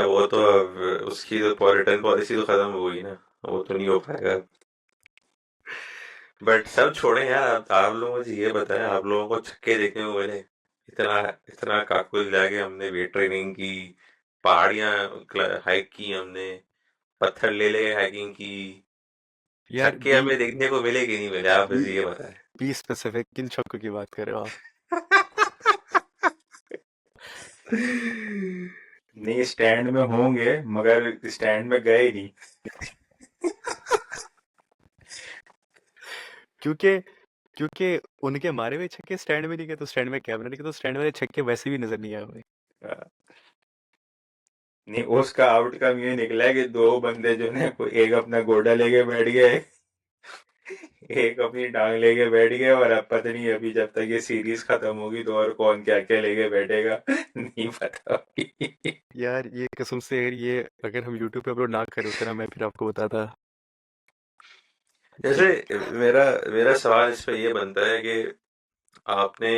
Speaker 1: वो तो अब उसकी तो रिटर्न पॉलिसी तो खत्म हो गई ना, वो तो नहीं हो पाएगा। बट सब छोड़े यार, आप लोग मुझे ये बताएं, आप लोगों को छक्के देखने को मिले? इतना इतना काकुल जाके हमने वेट ट्रेनिंग की, पहाड़ियां हाइक की हमने, पत्थर ले ले हाइकिंग की,
Speaker 2: यार
Speaker 1: छक्के
Speaker 2: बी
Speaker 1: हमें देखने को मिले कि नहीं मिले, आप
Speaker 2: बी
Speaker 1: मुझे ये बताएं।
Speaker 2: बी स्पेसिफिक, किन छक्कों की बात कर रहे हो आप?
Speaker 3: नहीं, स्टैंड में होंगे मगर स्टैंड में गए नहीं।
Speaker 2: क्योंकि क्योंकि उनके मारे हुए छक्के स्टैंड में नहीं गए, तो स्टैंड में कैमरा नहीं गया, तो स्टैंड वाले छक्के वैसे भी नजर नहीं आए हमें।
Speaker 3: नहीं, उसका आउटकम ये निकला है कि दो बंदे जो ने कोई एक अपना गोडा लेके बैठ गए, एक अपनी टांग लेके बैठ गए, और अब पता नहीं अभी जब तक ये सीरीज खत्म होगी तो और कौन क्या क्या लेके बैठेगा नहीं पता अभी।
Speaker 2: यार ये कसम से, ये अगर हम यूट्यूब पे अपलोड ना करें उतना मैं फिर आपको बताता कि
Speaker 1: जैसे मेरा मेरा सवाल इस पे ये बनता है कि आपने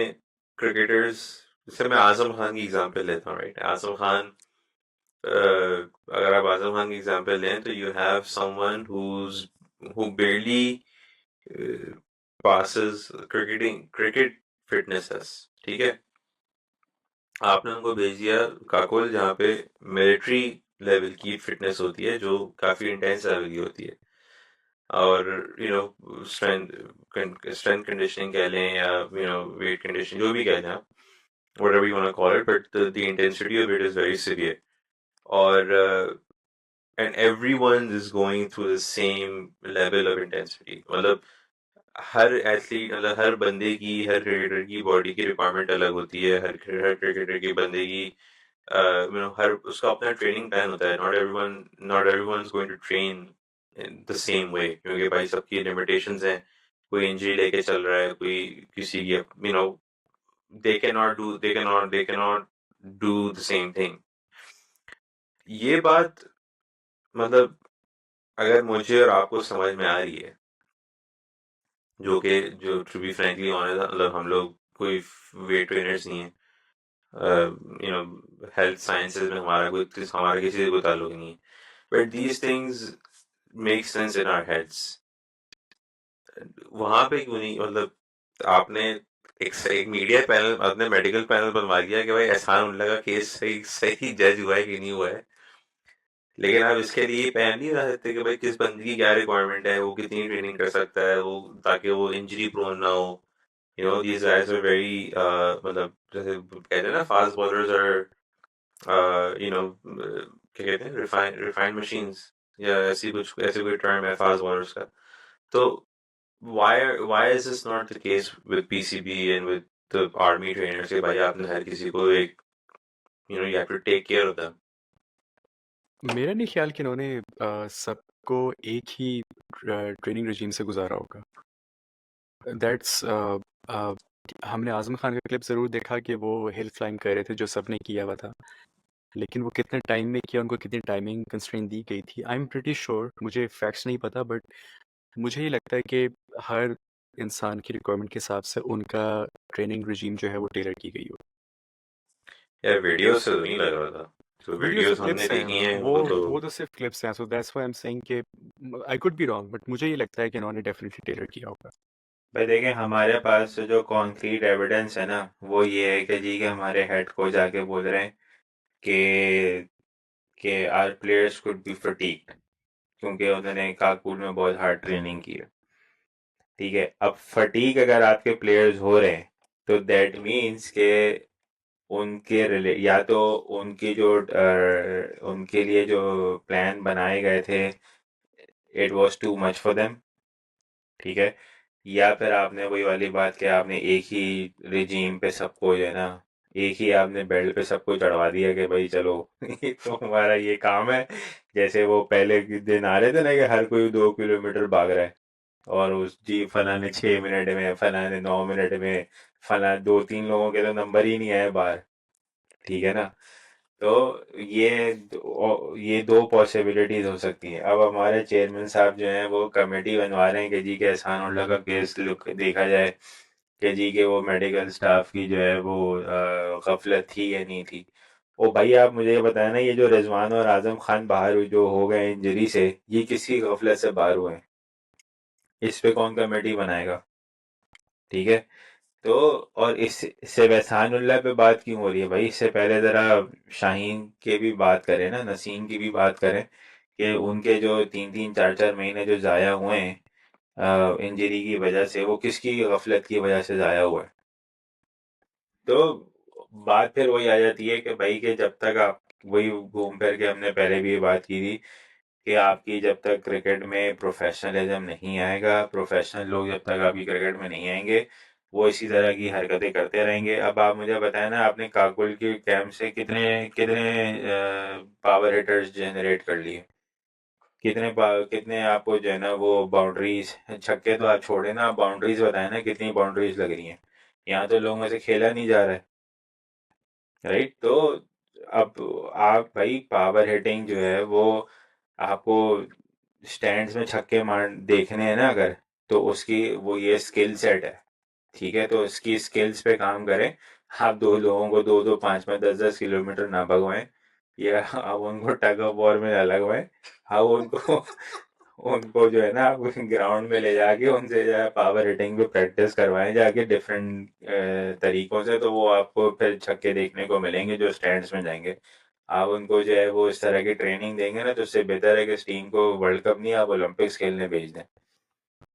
Speaker 1: क्रिकेटर्स, जैसे मैं आजम खान की एग्जांपल लेता हूँ, राइट? आजम खान, अगर आप आजम खान की एग्जांपल लें तो you have someone who बेयरली passes cricket fitness, ठीक है? आपने उनको भेज दिया काकोल, जहाँ पे मिलिट्री लेवल की फिटनेस होती है जो काफी इंटेंस लेवल की होती है, और स्ट्रेंथ कंडीशनिंग कह लें या वेट कंडीशनिंग, जो भी कह लें आप, whatever you want to call it, but the intensity of it is very severe. Or and everyone is going through the same level of intensity. मतलब हर एथलीट, मतलब हर बंदे की, हर क्रिकेटर की बॉडी की रिक्वायरमेंट अलग होती है, हर क्रिकेटर की बंदे की हर उसका अपना ट्रेनिंग प्लान होता है। Not everyone is going to train in the same way, क्योंकि भाई सबकी लिमिटेशंस हैं। कोई इंजरी लेके चल रहा है, कोई किसी की, they cannot do the same thing. ये बात, मतलब अगर मुझे और आपको समझ में आ रही है, जो टू बी फ्रैंकली ऑनेस्ट, मतलब हम लोग कोई वेट ट्रेनर्स नहीं है, हेल्थ साइंसेज में हमारा किसी से कोई ताल्लुक नहीं है, but these things make sense in our heads. वहां पे क्यों नहीं, मतलब आपने एक मीडिया पैनल, आपने मेडिकल पैनल बनवा लिया कि भाई एहसान उल्ला का केस सही सही जज हुआ है कि नहीं हुआ है, लेकिन आप इसके लिए पैन नहीं बना सकते कि भाई किस बंदे की क्या रिक्वायरमेंट है, वो कितनी ट्रेनिंग कर सकता है, वो ताकि वो इंजरी प्रोन ना हो। दीज गाइस आर वेरी, मतलब जैसे कहते हैं ना, फास्ट बॉलर्स आर, क्या कहते हैं, रिफाइंड मशीन्स, या ऐसी कोई टर्म है फास्ट बॉलर्स का। तो why is this not the case with PCB and with the army trainers कि भाई आपने हर किसी को एक, you have to take care of them.
Speaker 2: मेरा नहीं ख्याल कि इन्होंने सबको एक ही ट्रेनिंग रजीम से गुजारा होगा। दैट्स हमने आजम खान का क्लिप ज़रूर देखा कि वो हिल क्लाइंब कर रहे थे, जो सबने किया हुआ था, लेकिन वो कितने टाइम में किया, उनको कितनी टाइमिंग कंस्ट्रेंट दी गई थी। आई एम प्रिटी श्योर, मुझे फैक्ट्स नहीं पता, बट मुझे ये लगता है कि हर इंसान की रिक्वायरमेंट के हिसाब से उनका ट्रेनिंग रजीम जो है वो टेलर की गई हो।
Speaker 1: यार वीडियो से तो नहीं लग रहा था। जो
Speaker 2: वीडियोस तो
Speaker 1: वीडियोस हमने
Speaker 2: क्लिप्स हैं,
Speaker 1: देखी हैं
Speaker 2: वो तो सिर्फ क्लिप्स हैं, so that's why I am saying कि I could be wrong, but मुझे ये लगता है कि इन्होंने डेफिनेटली टेलर किया होगा।
Speaker 3: भाई देखें, हमारे पास जो कॉन्क्रीट एविडेंस है ना, वो ये है कि जी के हमारे हेड कोच आके बोल रहे हैं कि our players could be fatigued, क्योंकि उन्होंने काकुल में बहुत हार्ड ट्रेनिंग की है। ठीक है, अब फटीग अगर आपके प्लेयर्स हो रहे हैं तो दैट मीन्स के उनके या तो उनकी जो उनके लिए जो प्लान बनाए गए थे, it was too much for them. ठीक है, या फिर आपने वही वाली बात कि आपने एक ही रिजीम पे सबको जो है ना, एक ही आपने बेल्ट पे सबको चढ़वा दिया कि भाई चलो तो हमारा ये काम है। जैसे वो पहले के दिन आ रहे थे ना कि हर कोई 2 किलोमीटर भाग रहा है, और उस जी फला ने 6 मिनट में, फला ने 9 मिनट में, फला दो तीन लोगों के तो नंबर ही नहीं आए बाहर। ठीक है ना, तो ये ये दो पॉसिबिलिटीज हो सकती हैं। अब हमारे चेयरमैन साहब जो हैं वो कमेटी बनवा रहे हैं कि जी के एहसान उल्लाह का केस लुक देखा जाए कि जी के वो मेडिकल स्टाफ की जो है वो गफलत थी या नहीं थी। ओ भाई, आप मुझे ये बताया ना, ये जो रिजवान और आजम खान बाहर जो हो गए इंजरी से, ये किसी गफलत से बाहर हुए हैं? इस पे कौन कमेटी बनाएगा? ठीक है, तो और इससे एहसानुल्लाह पे बात क्यों हो रही है भाई? इससे पहले ज़रा शाहीन के भी बात करें ना, नसीम की भी बात करें कि उनके जो 3-3 4-4 महीने जो ज़ाया हुए हैं इंजरी की वजह से, वो किसकी गफलत की वजह से ज़ाया हुआ है? तो बात फिर वही आ जाती है कि भाई कि जब तक आप, वही घूम फिर के हमने पहले भी ये बात की थी कि आपकी जब तक क्रिकेट में प्रोफेशनलिज्म नहीं आएगा, प्रोफेशनल लोग जब तक आपकी क्रिकेट में नहीं आएंगे, वो इसी तरह की हरकतें करते रहेंगे। अब आप मुझे बताएं ना, आपने काकुल के कैंप से कितने कितने पावर हिटर्स जनरेट कर लिए? कितने आपको जो है ना वो बाउंड्रीज, छक्के तो आप छोड़े ना, आप बाउंड्रीज बताएं ना, कितनी बाउंड्रीज लग रही हैं? यहाँ तो लोगों से खेला नहीं जा रहा है, राइट? तो अब आप भाई पावर हिटिंग जो है वो आपको स्टैंड्स में छक्के मार देखने हैं ना अगर, तो उसकी वो ये स्किल सेट है। ठीक है, तो उसकी स्किल्स पे काम करें। आप दो लोगों को 2-2, 5-5, 10-10 किलोमीटर ना भगवाएं, या आप उनको टग ऑफ वॉर में ना लगवाएं। आप उनको उनको जो है ना आप ग्राउंड में ले जाके उनसे जो है पावर हिटिंग पे प्रैक्टिस करवाएं जाके डिफरेंट तरीकों से, तो वो आपको फिर छक्के देखने को मिलेंगे जो स्टैंड्स में जाएंगे। आप उनको जो है वो इस तरह की ट्रेनिंग देंगे ना, तो उससे बेहतर है कि इस टीम को वर्ल्ड कप नहीं, आप ओलंपिक्स खेलने भेज दें।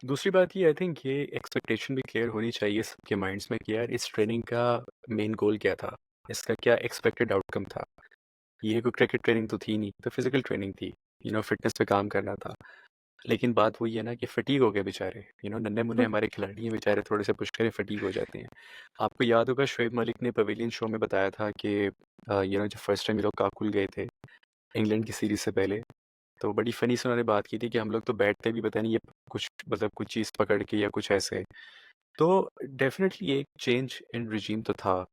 Speaker 2: दूसरी बात ये आई थिंक ये एक्सपेक्टेशन भी क्लियर होनी चाहिए सबके माइंड्स में कि यार इस ट्रेनिंग का मेन गोल क्या था, इसका क्या एक्सपेक्टेड आउटकम था। ये कोई क्रिकेट ट्रेनिंग तो थी नहीं, तो फिजिकल ट्रेनिंग थी, फिटनेस पे काम करना था। लेकिन बात वही है ना कि फटीग हो गए बेचारे, नन्हे मुन्ने हमारे खिलाड़ी हैं बेचारे, थोड़े से पुश करें फटीग हो जाते हैं। आपको याद होगा शोएब मलिक ने पवेलियन शो में बताया था कि जब फर्स्ट टाइम ये लोग काकुल गए थे इंग्लैंड की सीरीज से पहले, तो बड़ी फनी से उन्होंने बात की थी कि हम लोग तो बैठते भी पता नहीं ये कुछ मतलब कुछ चीज़ पकड़ के या कुछ ऐसे। तो डेफिनेटली एक चेंज इन रिजीम तो था,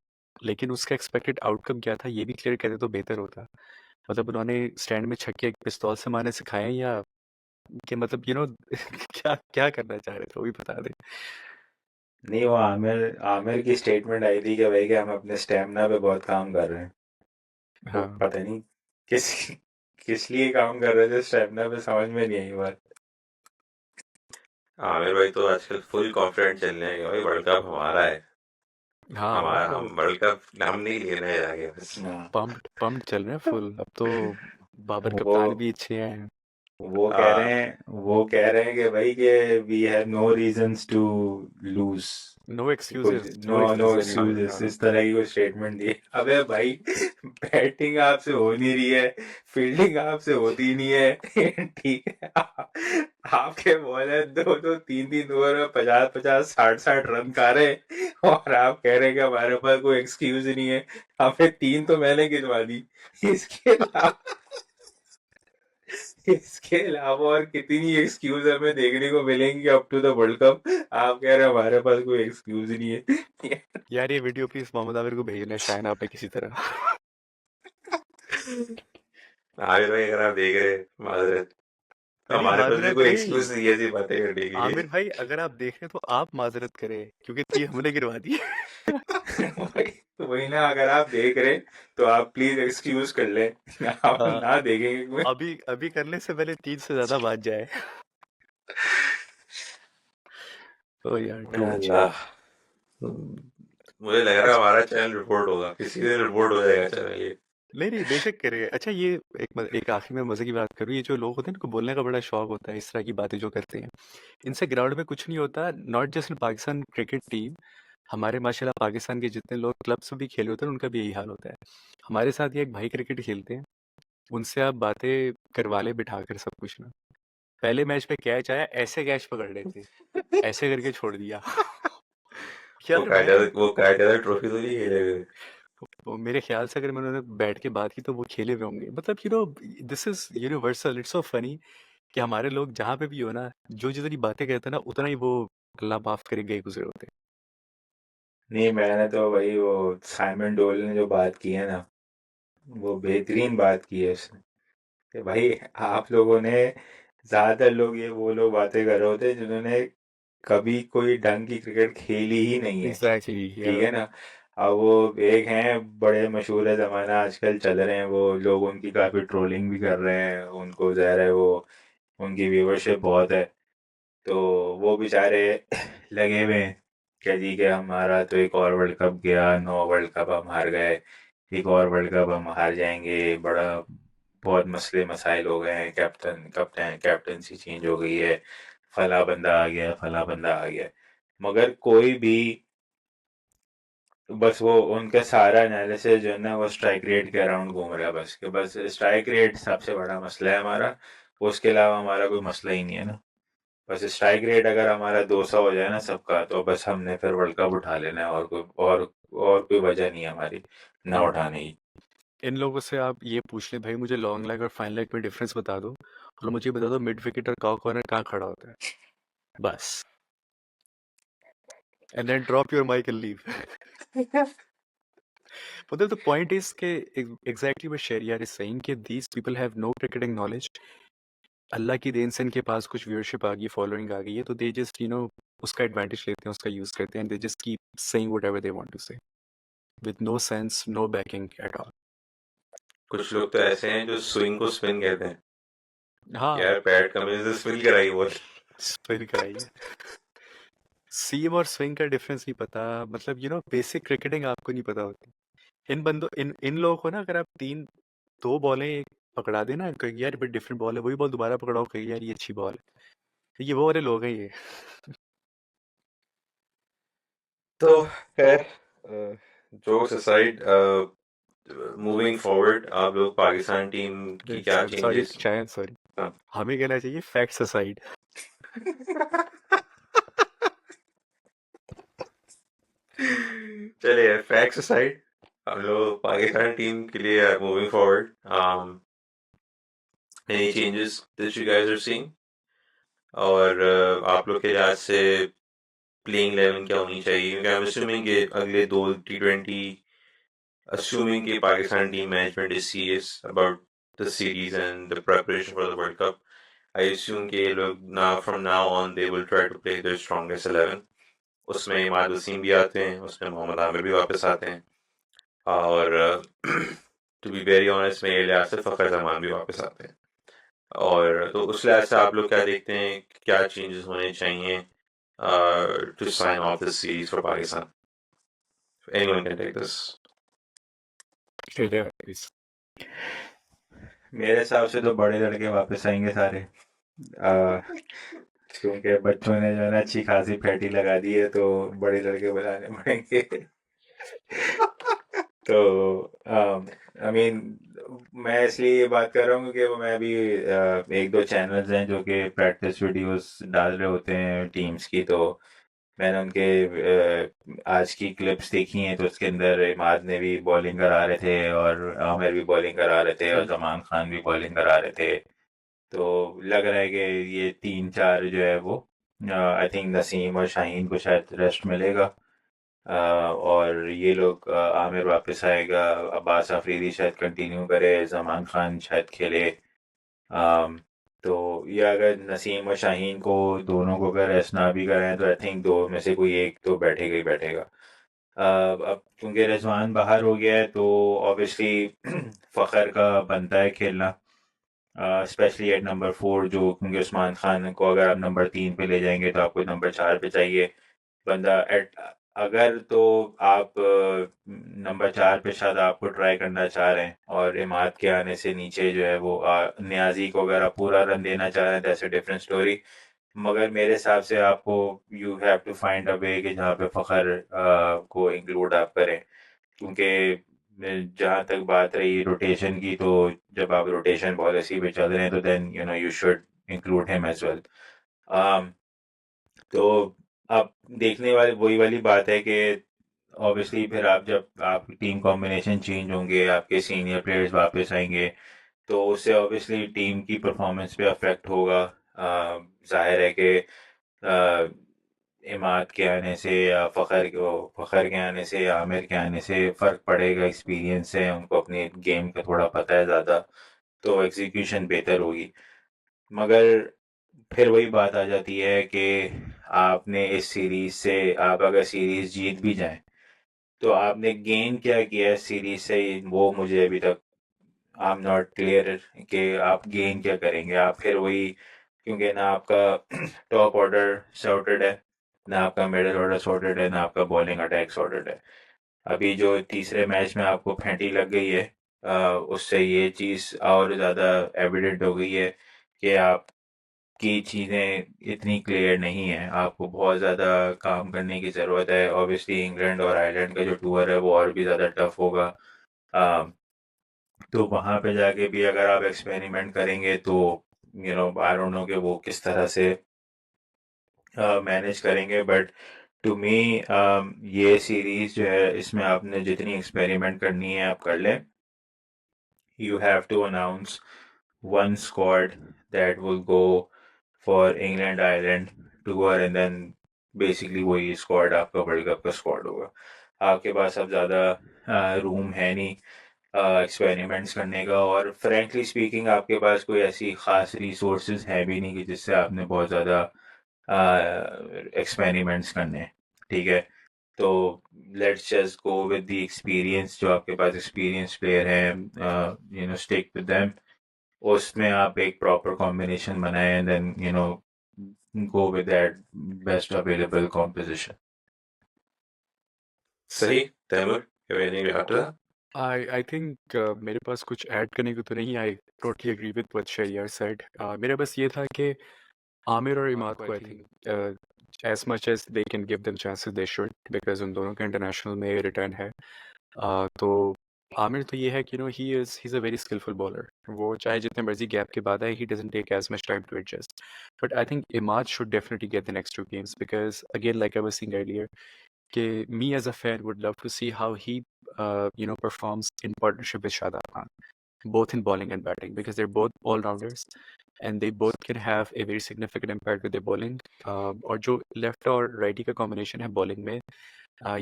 Speaker 2: लेकिन उसका एक्सपेक्टेड आउटकम क्या था ये भी क्लियर करते तो बेहतर होता। मतलब उन्होंने स्टैंड में छक्के पिस्तौल से मारने सिखाए या कि मतलब क्या क्या करना चाह रहे थे वो भी बता दें।
Speaker 3: नहीं, वो आमिर आमिर की स्टेटमेंट आई थी कि भाई कि हम अपने स्टेमिना पे बहुत काम कर रहे हैं। वो
Speaker 2: हाँ,
Speaker 3: पता नहीं किस किस लिए काम कर रहे थे स्टेमिना पे, समझ में नहीं आई बात।
Speaker 1: आमिर भाई तो आजकल फुल कॉन्फिडेंट चल रहे हैं कि भाई वर्ल्ड कप हमारा है।
Speaker 2: हाँ,
Speaker 1: हमारा,
Speaker 2: वो
Speaker 1: हम वर्ल्ड कप हम नहीं लेने जाएंगे बस।
Speaker 3: हाँ,
Speaker 2: पम्प्ड चल रहे हैं फुल अब तो। बाबर
Speaker 3: वो
Speaker 2: कप्तान भी अच्छे हैं।
Speaker 3: वो कह रहे हैं वो कह रहे हैं कि भाई कि we have no reasons to lose,
Speaker 2: no
Speaker 3: कुछ
Speaker 2: excuses, no
Speaker 3: no no
Speaker 2: excuses anymore.
Speaker 3: Excuses,
Speaker 2: हाँ,
Speaker 3: इस तरह की कोई स्टेटमेंट दी। अबे भाई, बैटिंग आपसे हो नहीं रही है, फील्डिंग आपसे होती नहीं है ठीक है, आपके बॉलर 2-2, 3-3 ओवर में 50-50, 60-60 रन खा रहे हैं, और आप कह रहे हैं कि हमारे पास कोई एक्सक्यूज नहीं है। हमें तीन तो मैंने गिनवा दी, इसके अलावा इसके अलावा और कितनी एक्सक्यूज हमें देखने को मिलेंगी up to the world cup? आप कह रहे हैं हमारे पास कोई एक्सक्यूज नहीं है।
Speaker 2: यार ये वीडियो प्लीज मोहम्मद आमिर को भेजना है शायन आप पे किसी तरह।
Speaker 1: आमिर भाई अगर आप देख रहे हैं, माजरत,
Speaker 2: नहीं
Speaker 3: हमारे पास भी
Speaker 2: माजरत
Speaker 3: कोई
Speaker 2: नहीं,
Speaker 3: एक्सक्यूज नहीं है ऐसी बातें करने के लिए।
Speaker 2: आमिर भाई अगर आप देख रहे हैं तो आप माजरत करें क्योंकि 3 हमने गिरवा दी।
Speaker 3: वही तो वही ना, अगर आप देख रहे हैं तो आप प्लीज एक्सक्यूज कर लें। आप
Speaker 2: हाँ,
Speaker 3: ना देखेंगे कोई।
Speaker 2: अभी अभी करने से पहले 3 से ज्यादा बात जाए। ओ यार टू मच।
Speaker 3: अल्लाह, मुझे लग रहा है हमारा चैनल रिपोर्ट होगा, किसी दिन रिपोर्ट हो जाएगा चैनल ये।
Speaker 2: नहीं नहीं बेशक करें। अच्छा ये एक आखिरी में मजे की बात करूँ, ये जो लोग होते हैं इनको बोलने का बड़ा शौक होता है, इस तरह की बातें जो करते हैं, इनसे ग्राउंड में कुछ नहीं होता। Not just in Pakistan cricket team, हमारे माशाल्लाह पाकिस्तान के जितने लोग क्लब्स में भी खेले होते हैं उनका भी यही हाल होता है। हमारे साथ ये एक भाई क्रिकेट खेलते हैं, उनसे आप बातें करवा ले बिठा कर सब कुछ ना, पहले मैच पे कैच आया ऐसे कैच पकड़ लेते, ऐसे करके छोड़ दिया। यार मैं
Speaker 3: वो कायदा ट्रॉफी तो नहीं खेले हुए।
Speaker 2: वो मेरे ख्याल से अगर मैं उन्होंने बैठ के बात की तो वो खेले हुए होंगे। मतलब this is universal, it's so funny कि हमारे लोग जहाँ पे भी हो ना, जो जितनी बातें कहते हैं ना उतना ही वो अल्लाह माफ करे गए गुजरे होते
Speaker 3: नहीं, मैंने तो वही वो साइमन डोल ने जो बात की है ना, वो बेहतरीन बात की है उसने, कि भाई आप लोगों ने, ज्यादातर लोग ये वो लोग बातें कर रहे होते हैं जिन्होंने कभी कोई ढंग की क्रिकेट खेली ही नहीं
Speaker 2: हैं।
Speaker 3: है।
Speaker 2: एग्जैक्टली
Speaker 3: ठीक
Speaker 2: यार।
Speaker 3: है ना। अब वो एक हैं बड़े मशहूर है, जमाना आजकल चल रहे हैं, वो लोग उनकी काफी ट्रोलिंग भी कर रहे हैं, उनको ज़ाहिर है वो उनकी व्यूवरशिप बहुत है, तो वो बेचारे लगे हुए हैं क्या जी के हमारा तो एक और वर्ल्ड कप गया, 9 वर्ल्ड कप हम हार गए, एक और वर्ल्ड कप हम हार जाएंगे, बड़ा बहुत मसले मसाइल हो गए हैं, कैप्टनसी चेंज हो गई है, फला बंदा आ गया, फला बंदा आ गया। मगर कोई भी, बस वो उनका सारा एनालिसिस जो है ना वो स्ट्राइक रेट के अराउंड घूम रहा है, बस कि बस स्ट्राइक रेट सबसे बड़ा मसला है हमारा, उसके अलावा हमारा कोई मसला ही नहीं है ना। बस स्ट्राइक रेट अगर हमारा 200 हो जाए ना सबका, तो बस हमने फिर वर्ल्ड कप उठा लेना है, और कोई वजह नहीं है हमारी ना उठाने की।
Speaker 2: इन लोगों से आप ये पूछ लें भाई मुझे लॉन्ग लेग और फाइन लेग में डिफरेंस बता दो, और मुझे बता दो मिड विकेट और कॉक कॉर्नर कहाँ खड़ा होता है, बस। And then drop your mic and leave. मतलब द पॉइंट इज के exactly what Shahryar is saying कि these people have no cricketing knowledge. अल्लाह की देन से इनके पास कुछ व्यूअरशिप आ गई, फॉलोइंग आ गई है, तो दे जस्ट उसका एडवांटेज लेते हैं, उसका यूज करते हैं, they just keep saying whatever they want to say with no sense, no backing at all.
Speaker 3: कुछ लोग तो ऐसे हैं जो स्विंग को स्पिन कहते हैं,
Speaker 2: हाँ
Speaker 3: यार पैट कमिंस ने स्पिन कराई बॉल।
Speaker 2: स्पिन कराइए। सीम और स्विंग का डिफरेंस नहीं पता, मतलब बेसिक क्रिकेटिंग आपको नहीं पता होती। इन बंदों इन इन लोगों को ना, अगर आप दो बॉलें एक पकड़ा देना, कहेंगे यार बड़ी डिफरेंट बॉल है, वही बॉल दोबारा पकड़ाओ, कहेंगे यार ये अच्छी बॉल है। ये वो वाले लोग हैं ये।
Speaker 3: तो खैर, जोक्स असाइड, मूविंग फॉरवर्ड, आप लोग पाकिस्तान टीम की क्या
Speaker 2: सॉरी
Speaker 3: चेंजेस?
Speaker 2: शायद, सॉरी,
Speaker 3: हाँ।
Speaker 2: हमें कहना चाहिए फैक्ट्स असाइड।
Speaker 3: चलिए फैक्ट्स असाइड, हम लोग पाकिस्तान टीम के लिए moving forward, any changes that you guys are seeing, और आप लोग के लिहाज से प्लेइंग 11 क्या होनी चाहिए, क्योंकि आई एम अज्यूमिंग कि अगले 2 T20, assuming कि Pakistan team management is serious about the series and the preparation for the World Cup, I assume कि ये लोग now from now on they will try to play their strongest 11. उसमें इमाद वसीम भी आते हैं, उसमें मोहम्मद आमिर भी वापस आते हैं, और टू बी वेरी ऑनेस्ट मेरे लिहाज से फ़खर जमान भी वापस आते हैं। और तो उस लिहाज से आप लोग क्या देखते हैं, क्या चेंजेस होने चाहिए to sign off this series for Pakistan? Anyone can take this. मेरे हिसाब से तो बड़े लड़के वापस आएंगे सारे, क्योंकि बच्चों ने जो है ना अच्छी खासी फैटी लगा दी है, तो बड़े लड़के बुलाने पड़ेंगे। तो आई मीन, मैं इसलिए ये बात कर रहा हूँ क्योंकि वो मैं अभी 1-2 चैनल्स हैं जो कि प्रैक्टिस वीडियोस डाल रहे होते हैं टीम्स की, तो मैंने उनके आज की क्लिप्स देखी हैं, तो उसके अंदर इमाद ने भी बॉलिंग करा रहे थे, और आमिर भी बॉलिंग करा रहे थे, और जमान खान भी बॉलिंग करा रहे थे, तो लग रहा है कि ये 3-4 जो है वो, आई थिंक नसीम और शाहीन को शायद रेस्ट मिलेगा, और ये लोग, आमिर वापस आएगा, अब्बास अफरीदी शायद कंटिन्यू करे, जमान खान शायद खेले, तो ये अगर नसीम और शाहीन को दोनों को अगर रेस्ट ना भी कराएं तो आई थिंक दो में से कोई एक तो बैठेगा ही बैठेगा। अब क्योंकि रिजवान बाहर हो गया है तो ऑब्वियसली फ़खर का बनता है खेलना, स्पेशली एट नंबर 4, जो क्योंकि उस्मान खान को अगर आप नंबर 3 पे ले जाएंगे तो आपको नंबर 4 पे चाहिए बंदा। एट अगर तो आप नंबर 4 पे शायद आपको ट्राई करना चाह रहे हैं और इमाद के आने से नीचे जो है वो न्याजी को अगर आप पूरा रन देना चाह रहे हैं, दैट्स अ डिफरेंट स्टोरी। मगर मेरे हिसाब से आपको you have to find a way कि जहाँ पे फ़खर को इंक्लूड आप करें, क्योंकि जहाँ तक बात रही रोटेशन की, तो जब आप रोटेशन पॉलिसी पे चल रहे हैं तो then you know you should include him as well. तो अब देखने वाली वही वाली बात है कि ऑब्वियसली फिर आप जब आप टीम कॉम्बिनेशन चेंज होंगे, आपके सीनियर प्लेयर्स वापस आएंगे, तो उससे ऑब्वियसली टीम की परफॉर्मेंस पे अफेक्ट होगा। जाहिर है कि इमाद के आने से या फ़खर के आने से या आमिर के आने से फ़र्क पड़ेगा, एक्सपीरियंस है उनको, अपने गेम का थोड़ा पता है ज़्यादा, तो एग्जीक्यूशन बेहतर होगी। मगर फिर वही बात आ जाती है कि आपने इस सीरीज़ से, आप अगर सीरीज़ जीत भी जाएं तो आपने गेन क्या किया है सीरीज से, वो मुझे अभी तक आई एम नॉट क्लियर कि आप गेन क्या करेंगे। आप फिर वही, क्योंकि ना आपका टॉप ऑर्डर सॉर्टेड है, ना आपका मिडिल ऑर्डर सॉर्टेड है, ना आपका बॉलिंग अटैक सॉर्टेड है। अभी जो तीसरे मैच में आपको फेंटी लग गई है, उससे ये चीज़ और ज़्यादा एविडेंट हो गई है कि आपकी चीज़ें इतनी क्लियर नहीं है, आपको बहुत ज़्यादा काम करने की ज़रूरत है। ऑब्वियसली इंग्लैंड और आयरलैंड का जो टूर है वो और भी ज़्यादा टफ होगा। तो वहाँ पे जाके भी अगर आप एक्सपेरिमेंट करेंगे तो you know I don't know कि वो किस तरह से मैनेज करेंगे, बट टू मी ये सीरीज जो है इसमें आपने जितनी एक्सपेरिमेंट करनी है आप कर लें। You have to announce one squad that will go for England Ireland tour, and then basically वही स्क्वाड आपका वर्ल्ड कप का स्क्वाड होगा। आपके पास अब ज़्यादा रूम है नहीं एक्सपेरिमेंट्स करने का, और फ्रैंकली स्पीकिंग आपके पास कोई ऐसी ख़ास रिसोर्सेज है भी नहीं कि जिससे आपने बहुत ज़्यादा एक्सपेरिमेंट्स करने हैं। ठीक है, तो let's just go with the experience, जो आपके पास एक्सपीरियंस प्लेयर हैं, you know stick with them, उसमें आप एक प्रॉपर कॉम्बिनेशन बनाएं and then you know go with that best available composition.
Speaker 1: सही Taimur, you have anything to add to that?
Speaker 2: I think मेरे पास कुछ ऐड करने को तो नहीं। I totally agree with what Shehryar said. मेरा बस ये था कि आमिर और इमाद को I think as much as they can give them chances they should, because उन दोनों का इंटरनेशनल में रिटर्न है। तो आमिर तो ये है कि no he is a very skillful bowler. वो चाहे जितने मर्जी गैप के बाद आए, he doesn't take as much time to adjust. But I think Imad should definitely get the next 2 games, because again like I was saying earlier कि me as a fan would love to see how he performs in partnership with Shadab Khan, both in bowling and batting, because they're both all-rounders and they both can have a very significant impact with their bowling. और जो left और righty का combination है bowling में,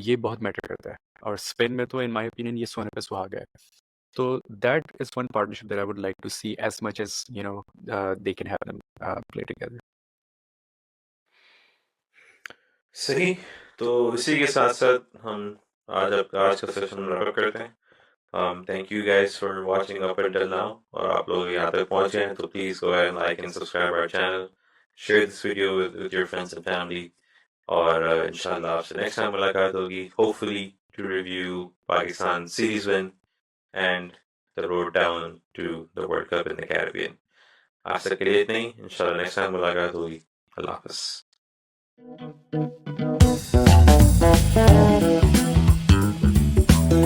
Speaker 2: ये बहुत matter करता है, और spin में तो in my opinion ये सोने पे सुहागा है। So that is one partnership that I would like to see as much as they can have them play together.
Speaker 1: सही। तो इसी के साथ साथ हम आज का सेशन रैप करते हैं। Thank you guys for watching up until now, और आप लोग यहाँ तक पहुँचे हैं तो please go ahead and like and subscribe our channel, share this video with your friends and family, और इंशाल्लाह आपसे next time मुलाकात होगी, hopefully to review Pakistan series win and the road down to the World Cup in the Caribbean. आज तक के लिए इतना ही, इंशाल्लाह next time मुलाकात होगी। अल्लाह हाफ़िज़।